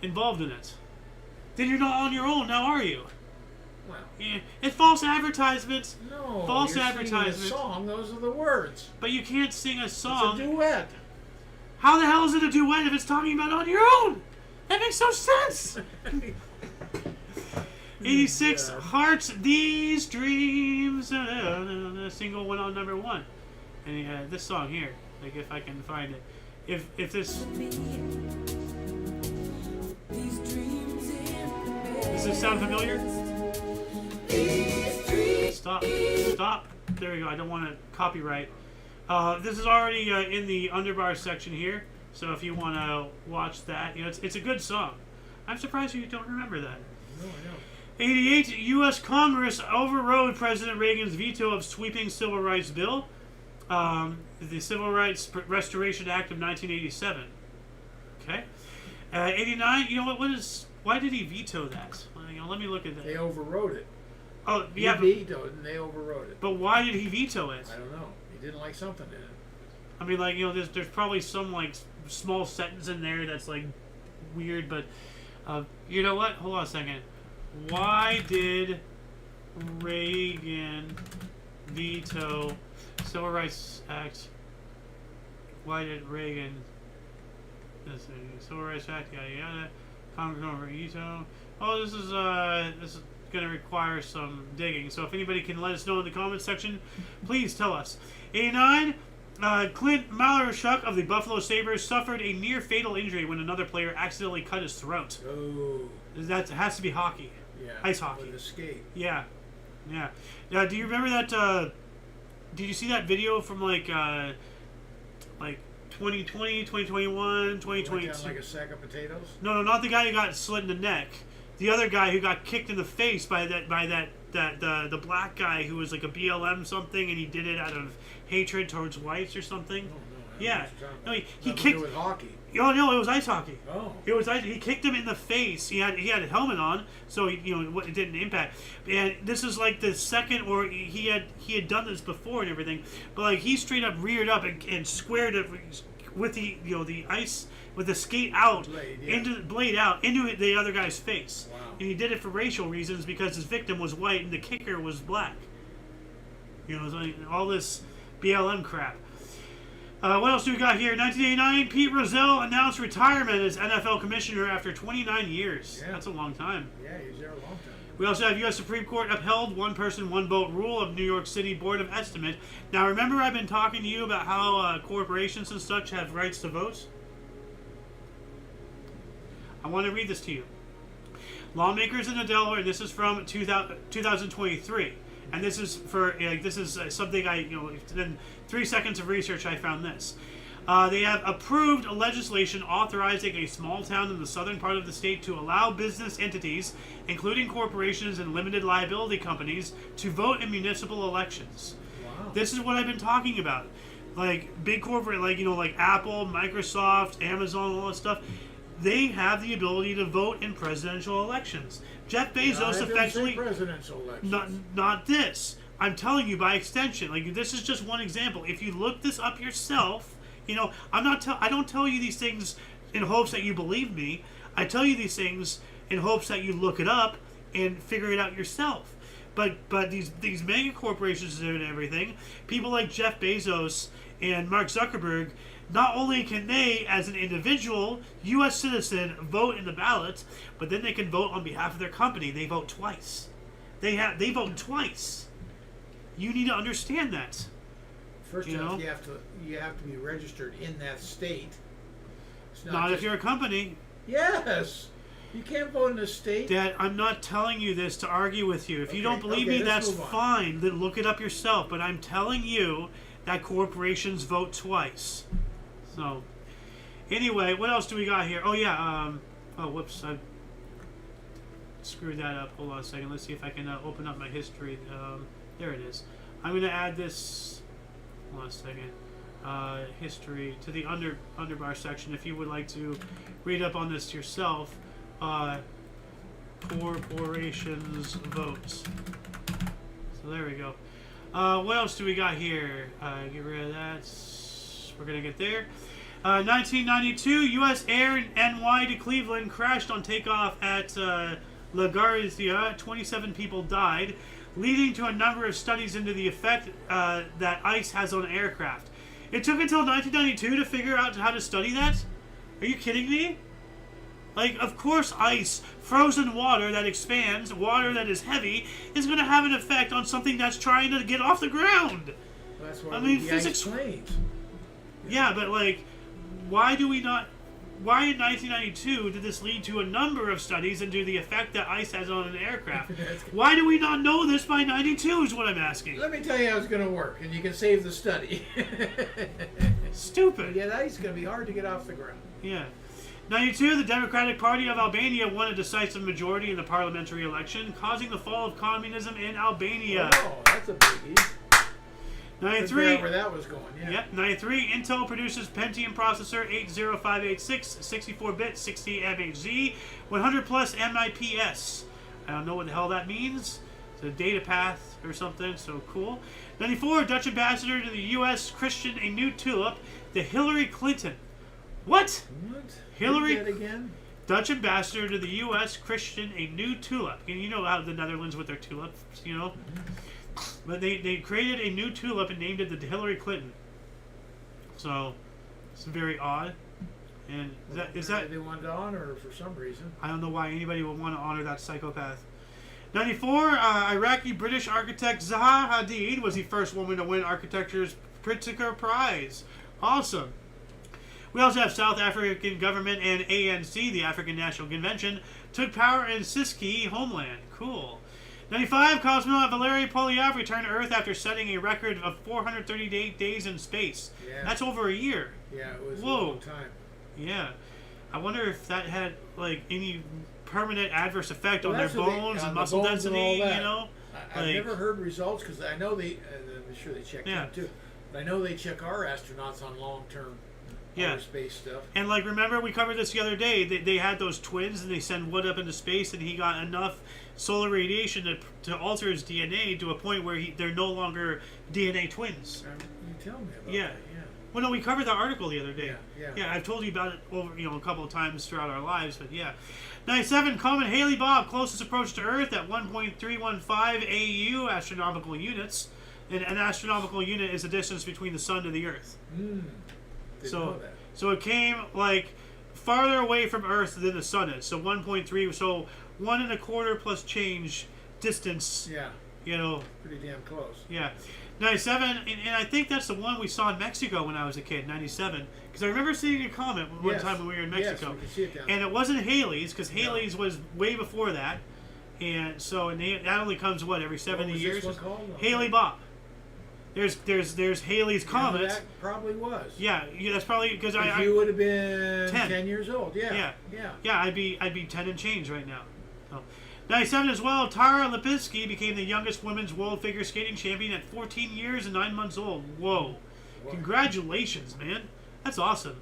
involved in it? Then you're not on your own, now are you? Well, yeah, it's false advertisements. No, false you're advertisements. singing a song. Those are the words. But you can't sing a song. It's a duet. How the hell is it a duet if it's talking about on your own? That makes no sense. 86, Hearts These Dreams. The single went on #1, and he had this song here. If I can find it. If this. Does this sound familiar? Stop. There we go. I don't want to copyright. This is already in the underbar section here, so if you want to watch that, it's a good song. I'm surprised you don't remember that. No, I don't. 88, U.S. Congress overrode President Reagan's veto of sweeping civil rights bill, the Civil Rights Restoration Act of 1987. Okay. 89, why did he veto that? Let me look at that. They overrode it. Oh, yeah. He vetoed it and they overrode it. But why did he veto it? I don't know. He didn't like something in it. I mean, there's probably some small sentence in there that's weird, but you know what? Hold on a second. Why did Reagan veto Civil Rights Act? Why did Reagan? Civil Rights Act, yada yada. Congress over veto. Oh, this is going to require some digging. So if anybody can let us know in the comments section, please tell us. 89, Clint Malarchuk of the Buffalo Sabres suffered a near-fatal injury when another player accidentally cut his throat. Oh. That has to be hockey. Yeah. Ice hockey. With a skate. Yeah. Do you remember that? Did you see that video from 2020, 2021, 2022? Like a sack of potatoes? No, not the guy who got slit in the neck. The other guy who got kicked in the face by the black guy who was a BLM something, and he did it out of hatred towards whites or something. Oh, no. Yeah. No, he kicked. To do with hockey. Oh no, it was ice hockey. Oh. It was ice. He kicked him in the face. He had a helmet on, so it didn't impact. And this is the second, or he had done this before and everything, but he straight up reared up and squared it with the ice. With the skate out, blade out into the other guy's face. Wow. And he did it for racial reasons because his victim was white and the kicker was black. All this BLM crap. What else do we got here? 1989, Pete Rozelle announced retirement as NFL commissioner after 29 years. Yeah. That's a long time. Yeah, he was there a long time. We also have U.S. Supreme Court upheld one person, one vote rule of New York City Board of Estimate. Now, remember I've been talking to you about how corporations and such have rights to vote? I want to read this to you. Lawmakers in Delaware, this is from 2023, and this is for this is something in 3 seconds of research I found this. They have approved legislation authorizing a small town in the southern part of the state to allow business entities, including corporations and limited liability companies, to vote in municipal elections. Wow. This is what I've been talking about. Like big corporate, like Apple, Microsoft, Amazon, all that stuff. They have the ability to vote in presidential elections. Jeff Bezos effectively presidential elections. Not this. I'm telling you by extension. Like this is just one example. If you look this up yourself, I don't tell you these things in hopes that you believe me. I tell you these things in hopes that you look it up and figure it out yourself. But these mega corporations and everything, people like Jeff Bezos and Mark Zuckerberg, not only can they, as an individual U.S. citizen, vote in the ballot, but then they can vote on behalf of their company. They vote twice. They vote twice. You need to understand that. First off, you have to be registered in that state. It's not if you're a company. Yes. You can't vote in a state. Dad, I'm not telling you this to argue with you. If you don't believe me, that's fine. Then look it up yourself. But I'm telling you that corporations vote twice. So, anyway, what else do we got here? Oh, yeah. Whoops. I screwed that up. Hold on a second. Let's see if I can open up my history. There it is. I'm going to add this. Hold on a second. History to the underbar section if you would like to read up on this yourself. Corporations votes. So there we go. What else do we got here? Get rid of that. We're going to get there. 1992, U.S. Air NY to Cleveland crashed on takeoff at LaGuardia. 27 people died, leading to a number of studies into the effect that ice has on aircraft. It took until 1992 to figure out how to study that? Are you kidding me? Like, of course ice, frozen water that expands, water that is heavy, is going to have an effect on something that's trying to get off the ground. Well, that's why physics planes. Yeah, but like, why in 1992 did this lead to a number of studies into the effect that ice has on an aircraft? Why do we not know this by 92 is what I'm asking. Let me tell you how it's going to work, and you can save the study. Stupid. Yeah, ice is going to be hard to get off the ground. Yeah. 92, the Democratic Party of Albania won a decisive majority in the parliamentary election, causing the fall of communism in Albania. Oh, that's a biggie. 93. Where that was going, yeah. Yep, 93. Intel produces Pentium processor 80586, 64-bit, 60 MHz, 100 plus MIPS. I don't know what the hell that means. It's a data path or something, so cool. 94. Dutch ambassador to the U.S. christened a new tulip, the Hillary Clinton. What? Hillary again? Dutch ambassador to the U.S. christened a new tulip. And you know how the Netherlands with their tulips, you know? But they created a new tulip and named it the Hillary Clinton. So, it's very odd. And is that they wanted to honor her for some reason? I don't know why anybody would want to honor that psychopath. 94, Iraqi-British architect Zaha Hadid was the first woman to win architecture's Pritzker Prize. Awesome. We also have South African government and ANC, the African National Convention, took power in Siski, homeland. Cool. 95, cosmonaut Valery Polyev returned to Earth after setting a record of 438 days in space. Yeah. That's over a year. Yeah, it was a long time. Yeah. I wonder if that had like any permanent adverse effect on their bones and muscle density, you know? I've never heard results because I know I'm sure they check them too. But I know they check our astronauts on long-term space stuff. And like, remember we covered this the other day. They had those twins and they send Wood up into space and he got enough solar radiation to alter his DNA to a point where they're no longer DNA twins. You tell me about that. Yeah. Well, no, we covered that article the other day. Yeah. I've told you about it over, a couple of times throughout our lives, but yeah. 97, Comet Halley Bob, closest approach to Earth at 1.315 AU astronomical units. And an astronomical unit is the distance between the sun to the Earth. Know that. So it came like farther away from Earth than the sun is. So 1.3. So 1.25 plus change distance. Yeah. You know. Pretty damn close. Yeah. 97, and I think that's the one we saw in Mexico when I was a kid, 97. Because I remember seeing a comet one time when we were in Mexico. Yes, we could see it down and it wasn't Halley's, because Halley's was way before that. And so that only comes, every 70 years? This one called? Haley Bopp. There's Halley's Comet. That probably was. Yeah, that's probably because you would have been 10. 10 years old. Yeah. I'd be 10 and change right now. So, 97 as well. Tara Lipinski became the youngest women's world figure skating champion at 14 years and 9 months old. Whoa! Congratulations, man. That's awesome.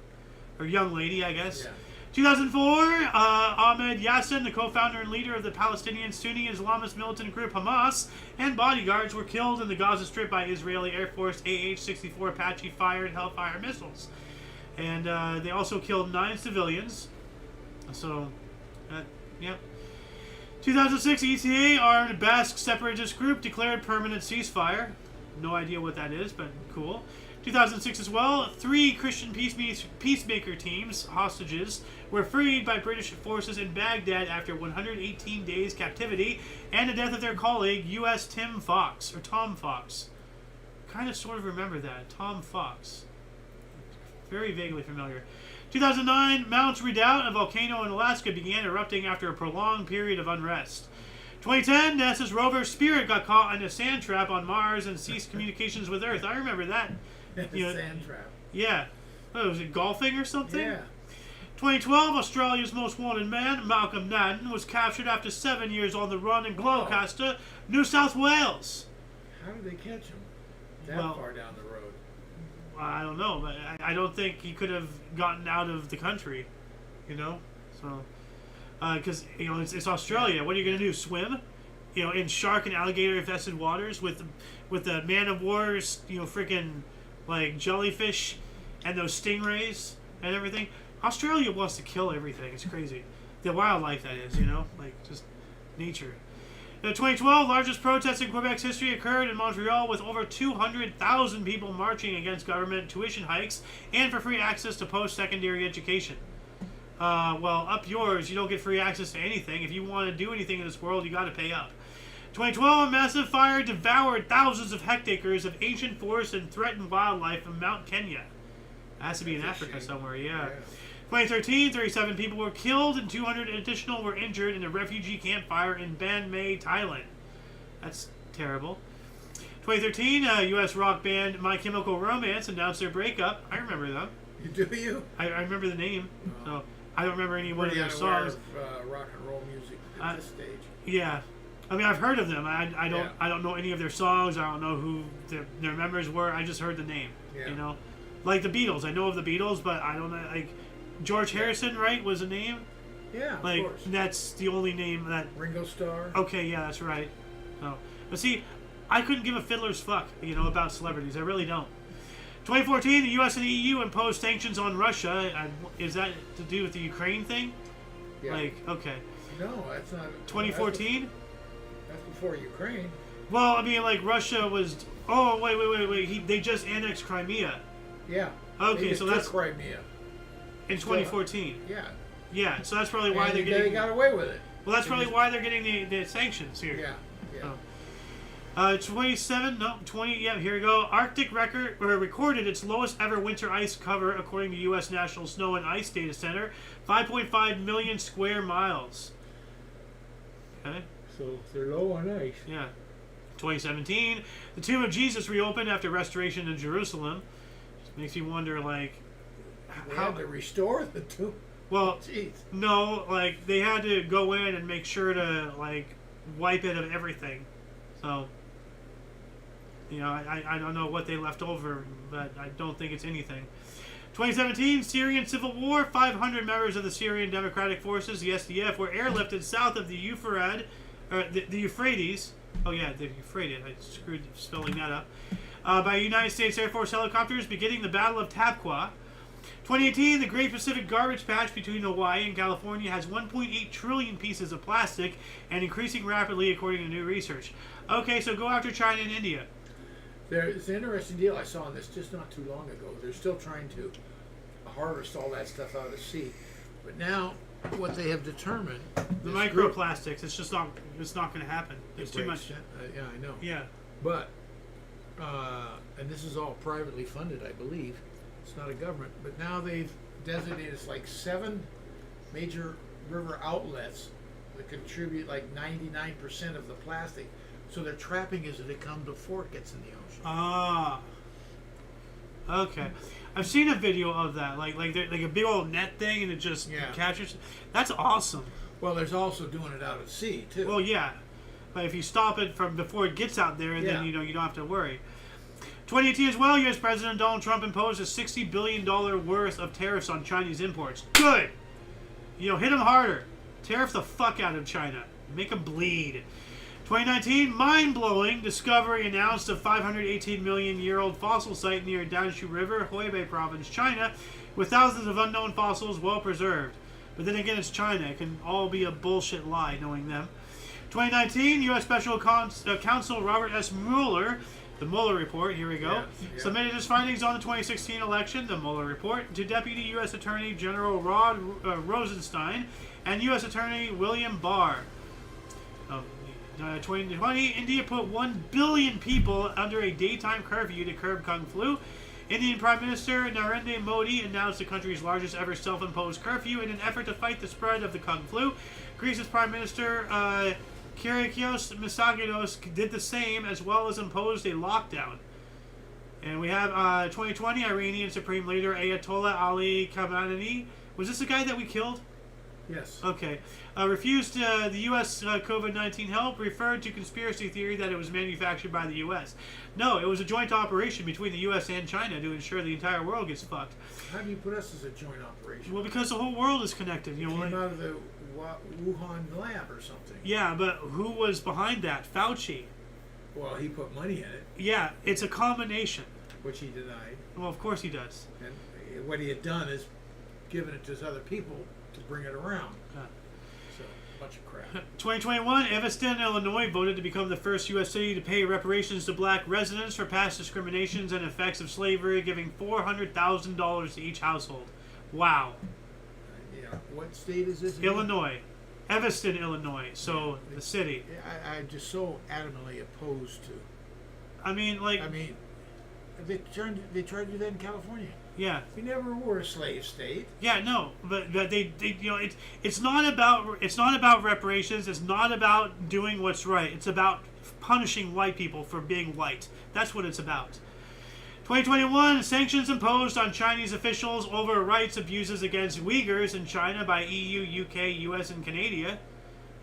Or young lady, I guess. Yeah. 2004, Ahmed Yassin, the co-founder and leader of the Palestinian Sunni Islamist militant group Hamas, and bodyguards were killed in the Gaza Strip by Israeli Air Force AH-64 Apache-fired Hellfire missiles. And they also killed 9 civilians. So, yeah. 2006, ETA, armed Basque separatist group, declared permanent ceasefire. No idea what that is, but cool. 2006 as well, 3 Christian peacemaker teams, hostages, were freed by British forces in Baghdad after 118 days captivity and the death of their colleague, U.S. Tom Fox. Kind of sort of remember that. Tom Fox. Very vaguely familiar. 2009, Mount Redoubt, a volcano in Alaska, began erupting after a prolonged period of unrest. 2010, NASA's rover Spirit got caught in a sand trap on Mars and ceased communications with Earth. I remember that. Sand trap. Yeah. Was it golfing or something? Yeah. 2012, Australia's most wanted man, Malcolm Naden, was captured after 7 years on the run in Gloucester, New South Wales. How did they catch him that far down the road? I don't know, but I don't think he could have gotten out of the country, So, because it's Australia. What are you going to do? Swim? In shark and alligator infested waters with the man of war's freaking like jellyfish and those stingrays and everything. Australia wants to kill everything. It's crazy. The wildlife, that is, like just nature. In 2012, largest protests in Quebec's history occurred in Montreal with over 200,000 people marching against government tuition hikes and for free access to post-secondary education. Well, up yours. You don't get free access to anything. If you want to do anything in this world, you got to pay up. 2012, a massive fire devoured thousands of hectares of ancient forests and threatened wildlife in Mount Kenya. It has to be in Africa somewhere, yeah. 2013, 37 people were killed and 200 additional were injured in a refugee camp fire in Ban Mae, Thailand. That's terrible. 2013, U.S. rock band My Chemical Romance announced their breakup. I remember them. Do you? I remember the name. So I don't remember any one of their songs. Of, rock and roll music at this stage. Yeah. I mean, I've heard of them. I don't know any of their songs. I don't know who their members were. I just heard the name. Yeah. Like the Beatles. I know of the Beatles, but I don't know. Like George Harrison, right, was a name. Yeah, of like course. That's the only name that. Ringo Starr. Okay, yeah, that's right. Oh, but see, I couldn't give a fiddler's fuck, about celebrities. I really don't. 2014, the U.S. and the EU imposed sanctions on Russia. Is that to do with the Ukraine thing? Yeah. Okay. No, that's not. 2014. That's before Ukraine. Well, I mean, like Russia was. Oh, wait. They just annexed Crimea. Yeah. Okay, so that's Crimea. In 2014. Yeah. Yeah, so that's probably why they're getting. They got away with it. Well, that's probably why they're getting the sanctions here. Yeah. 27. No, 20. Yeah, here we go. Arctic recorded its lowest ever winter ice cover, according to U.S. National Snow and Ice Data Center, 5.5 million square miles. Okay. So they're low on ice. Yeah. 2017, the Tomb of Jesus reopened after restoration in Jerusalem. Just makes you wonder, like, how had to restore the tomb. Well, jeez. No, like they had to go in and make sure to like wipe it of everything. So, I don't know what they left over, but I don't think it's anything. 2017, Syrian civil war. 500 members of the Syrian Democratic Forces, the SDF, were airlifted south of the Euphrates. Oh yeah, the Euphrates. I screwed spelling that up. By United States Air Force helicopters, beginning the Battle of Tapqua. 2018, the Great Pacific Garbage Patch between Hawaii and California has 1.8 trillion pieces of plastic and increasing rapidly according to new research. Okay, so go after China and India. There's an interesting deal I saw on this just not too long ago. They're still trying to harvest all that stuff out of the sea. But now, what they have determined, the microplastics, it's just not going to happen. There's too much. Yeah, I know. Yeah. But, and this is all privately funded, I believe. It's not a government. But now they've designated it's like 7 major river outlets that contribute like 99% of the plastic. So they're trapping as it comes before it gets in the ocean. Ah. Okay. I've seen a video of that, like a big old net thing, and it just captures. That's awesome. Well, there's also doing it out at sea too. Well, yeah, but if you stop it from before it gets out there, then you don't have to worry. 2018 as well, U.S. President Donald Trump imposed a $60 billion worth of tariffs on Chinese imports. Good. Hit them harder. Tariff the fuck out of China. Make them bleed. 2019, mind-blowing discovery announced of 518 million year old fossil site near Danshu River, Hubei province, China, with thousands of unknown fossils well preserved. But then again, it's China. It can all be a bullshit lie, knowing them. 2019, U.S. Special Counsel Robert S. Mueller, the Mueller Report, here we go, submitted his findings on the 2016 election, the Mueller Report, to Deputy U.S. Attorney General Rod Rosenstein and U.S. Attorney William Barr. 2020, India put 1 billion people under a daytime curfew to curb Kung Flu. Indian Prime Minister Narendra Modi announced the country's largest ever self-imposed curfew in an effort to fight the spread of the Kung Flu. Greece's Prime Minister Kyriakos Mitsotakis did the same, as well as imposed a lockdown. And we have 2020, Iranian Supreme Leader Ayatollah Ali Khamenei. Was this the guy that we killed? Yes. Okay. Refused the U.S. COVID-19 help, referred to conspiracy theory that it was manufactured by the U.S. No, it was a joint operation between the U.S. and China to ensure the entire world gets fucked. How do you put us as a joint operation? Well, because the whole world is connected. It came out of the Wuhan lab or something. Yeah, but who was behind that? Fauci. Well, he put money in it. Yeah, it's a combination. Which he denied. Well, of course he does. And what he had done is given it to other people to bring it around. So, a bunch of crap. 2021, Evanston, Illinois voted to become the first U.S. city to pay reparations to black residents for past discriminations and effects of slavery, giving $400,000 to each household. Wow. What state is this? Illinois. Evanston, Illinois. So, the city. I'm just so adamantly opposed to. They tried to do that in California. Yeah. We never were a slave state. Yeah, no, but they it's not about reparations. It's not about doing what's right. It's about punishing white people for being white. That's what it's about. 2021, sanctions imposed on Chinese officials over rights abuses against Uyghurs in China by EU, UK, US, and Canada.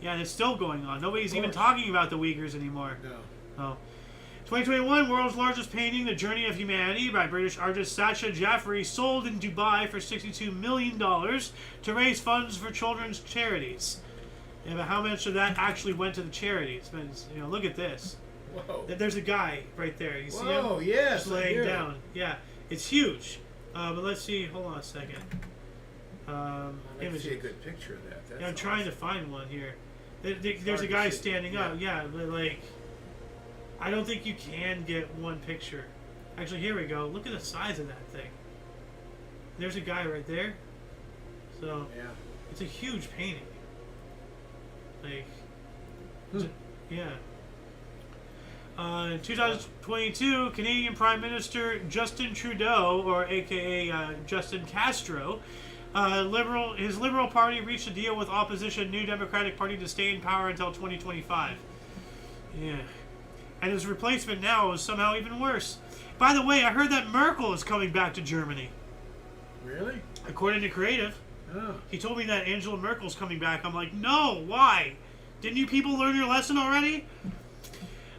Yeah, and it's still going on. Nobody's even talking about the Uyghurs anymore. No. 2021, world's largest painting, The Journey of Humanity, by British artist Sacha Jeffrey, sold in Dubai for $62 million to raise funds for children's charities. Yeah, but how much of that actually went to the charities? But, look at this. Whoa. There's a guy right there. You see him? Oh, yes. Just laying down. Yeah, it's huge. But let's see. Hold on a second. I'd like to see a good picture of that. That's I'm trying to find one here. There's a guy standing up. Yeah, but I don't think you can get one picture. Actually, here we go. Look at the size of that thing. There's a guy right there. So, it's a huge painting. Yeah. In 2022, Canadian Prime Minister Justin Trudeau, or AKA Justin Castro, his Liberal Party reached a deal with opposition New Democratic Party to stay in power until 2025. Yeah. And his replacement now is somehow even worse. By the way, I heard that Merkel is coming back to Germany. Really? According to Creative. Oh. He told me that Angela Merkel's coming back. I'm like, no, why? Didn't you people learn your lesson already?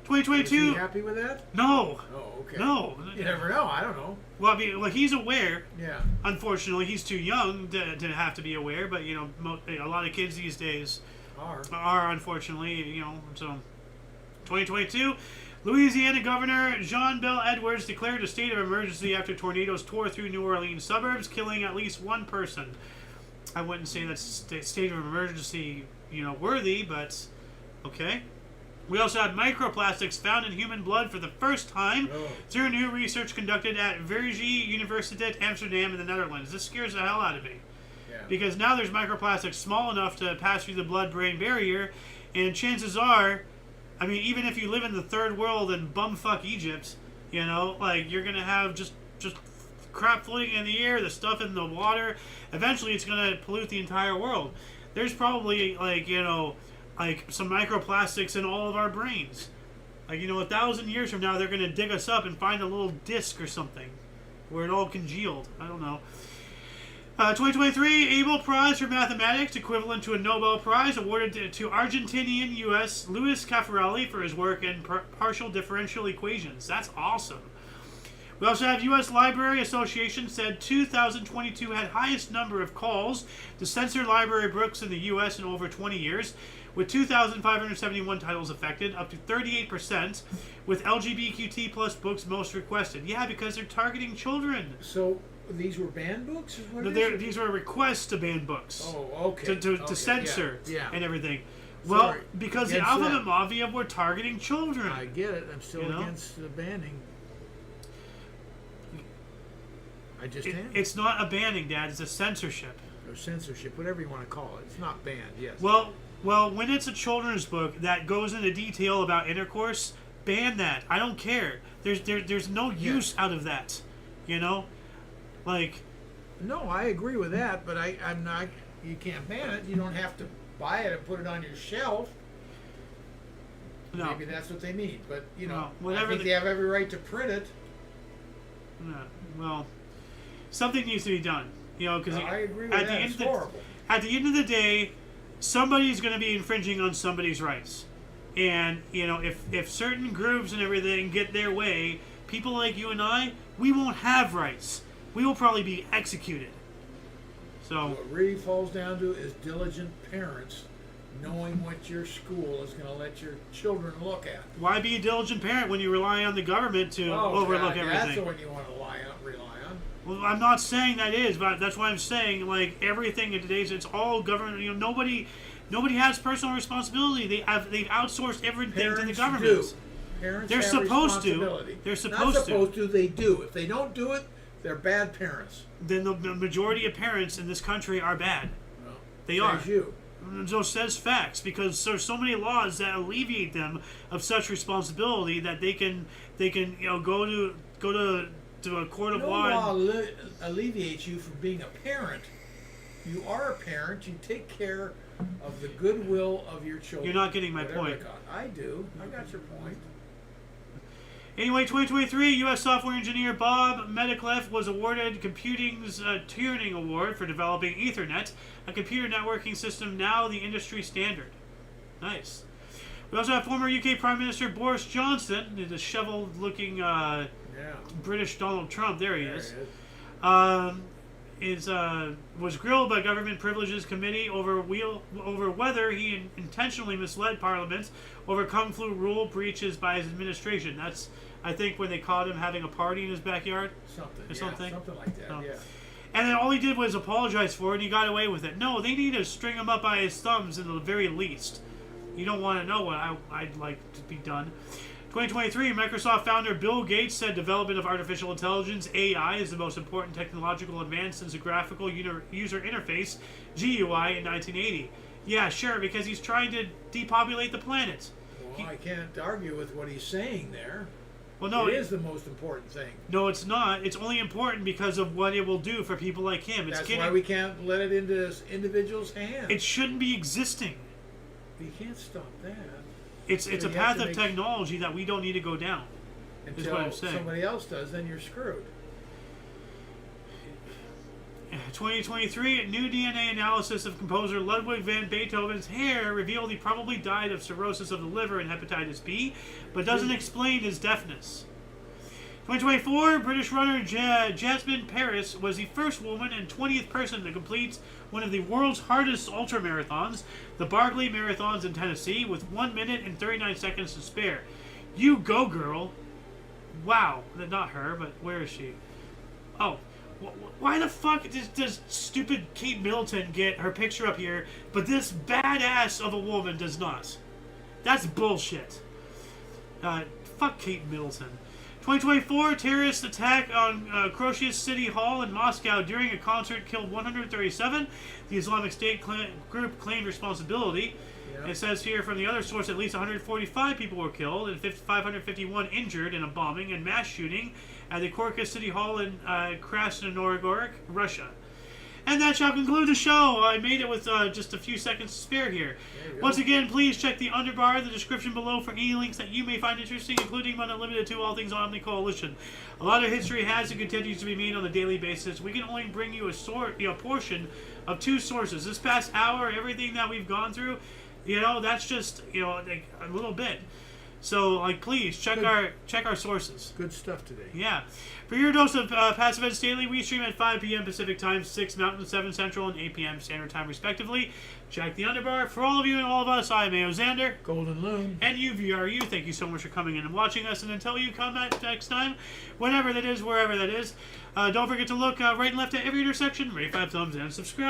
2022. Is he happy with that? No. Oh, okay. No. You never know. I don't know. Well, he's aware. Yeah. Unfortunately, he's too young to have to be aware, but, a lot of kids these days are unfortunately, so... 2022, Louisiana Governor Jean-Bel Edwards declared a state of emergency after tornadoes tore through New Orleans suburbs, killing at least one person. I wouldn't say that's state of emergency, worthy, but okay. We also had microplastics found in human blood for the first time through new research conducted at Vrije Universiteit Amsterdam in the Netherlands. This scares the hell out of me. Yeah. Because now there's microplastics small enough to pass through the blood-brain barrier, and chances are, I mean, even if you live in the third world and bumfuck Egypt, you know, like, you're gonna have just crap floating in the air, the stuff in the water. Eventually, it's gonna pollute the entire world. There's probably, like, you know, like some microplastics in all of our brains. Like, you know, 1,000 years from now, they're gonna dig us up and find a little disc or something where it all congealed. I don't know. 2023 Abel Prize for Mathematics, equivalent to a Nobel Prize, awarded to Argentinian U.S. Luis Caffarelli for his work in partial differential equations. That's awesome. We also have U.S. Library Association said 2022 had highest number of calls to censor library books in the U.S. in over 20 years, with 2,571 titles affected, up to 38%, with LGBTQ plus books most requested. Yeah, because they're targeting children. So these were banned books? Is what No, it is? these were requests to ban books. Oh, okay. To censor and everything. Well, Sorry. because the Against Alphabet that. Mafia were targeting children. I get it. I'm still You know? against the banning. I just am. It's not a banning, Dad. It's a censorship. Or censorship, whatever you want to call it. It's not banned, yes. Well, when it's a children's book that goes into detail about intercourse, ban that. I don't care. There's no use out of that. You know, like. No, I agree with that, but I'm not. You can't ban it. You don't have to buy it and put it on your shelf. No. Maybe that's what they mean, but you know, No, whatever I think they have every right to print it. No, well, something needs to be done. You know, because I agree with that. It's horrible. At the end of the day, somebody's going to be infringing on somebody's rights, and you know, if certain groups and everything get their way, people like you and I, we won't have rights. We will probably be executed. So What really falls down to is diligent parents knowing what your school is going to let your children look at. why be a diligent parent when you rely on the government to overlook God, everything? That's the one you want to rely on. Well, I'm not saying that is, but that's why I'm saying, like, everything in today's, it's all government. You know, nobody has personal responsibility. They've outsourced everything Parents to the government. do. Parents They're have supposed to. responsibility. They're Not supposed supposed to. They do. If they don't do it, they're bad parents. Then the majority of parents in this country are bad. Well, They are. says you. So says facts, because there's so many laws that alleviate them of such responsibility that they can you know go to a court of No law. law alleviates you from being a parent. You are a parent. You take care of the goodwill of your children. You're not getting my Whatever point. they got. I do. I got your point. Anyway, 2023 U.S. software engineer Bob Metcalf was awarded Computing's Turing Award for developing Ethernet, a computer networking system now the industry standard. Nice. We also have former UK Prime Minister Boris Johnson, the disheveled-looking British Donald Trump. There he is. Was grilled by Government Privileges Committee over whether he intentionally misled Parliament over Kung Flu rule breaches by his administration. That's, I think, when they caught him having a party in his backyard. Something like that. Oh. Yeah. And then all he did was apologize for it, and he got away with it. No, they need to string him up by his thumbs in the very least. You don't want to know what I'd like to be done. 2023, Microsoft founder Bill Gates said development of artificial intelligence, AI, is the most important technological advance since the graphical user interface, GUI, in 1980. Yeah, sure, because he's trying to depopulate the planet. Well, I can't argue with what he's saying there. Well, no, it is the most important thing. No, it's not. It's only important because of what it will do for people like him. That's why we can't let it into individuals' hands. It shouldn't be existing. You can't stop that. It's a path of technology that we don't need to go down. Until is what I'm saying. Somebody else does, then you're screwed. 2023, new DNA analysis of composer Ludwig van Beethoven's hair revealed he probably died of cirrhosis of the liver and hepatitis B, but doesn't explain his deafness. 2024, British runner Jasmine Paris was the first woman and 20th person to complete one of the world's hardest ultramarathons, the Barkley Marathons in Tennessee, with 1 minute and 39 seconds to spare. You go, girl. Wow. Not her, but where is she? Oh. Why the fuck does stupid Kate Middleton get her picture up here, but this badass of a woman does not? That's bullshit. Fuck Kate Middleton. 2024, terrorist attack on Croatia's City Hall in Moscow during a concert killed 137. The Islamic State group claimed responsibility. Yeah. It says here from the other source at least 145 people were killed and 551 injured in a bombing and mass shooting at the Korka City Hall in Krasnogorsk, Russia. And that shall conclude the show. I made it with just a few seconds to spare here. Once again, please check the underbar in the description below for any links that you may find interesting, including but not limited to all things Omni Coalition. A lot of history has and continues to be made on a daily basis. We can only bring you a portion of 2 sources. This past hour, everything that we've gone through, that's just like a little bit. So, please check our sources. Good stuff today. Yeah. For your dose of Past Events Daily, we stream at 5 p.m. Pacific Time, 6 Mountain, 7 Central, and 8 p.m. Standard Time, respectively. Check the underbar. For all of you and all of us, I am AO Xander. Golden Loon. And UVRU. Thank you so much for coming in and watching us. And until you come back next time, whenever that is, wherever that is, don't forget to look right and left at every intersection, rate 5 thumbs, and subscribe.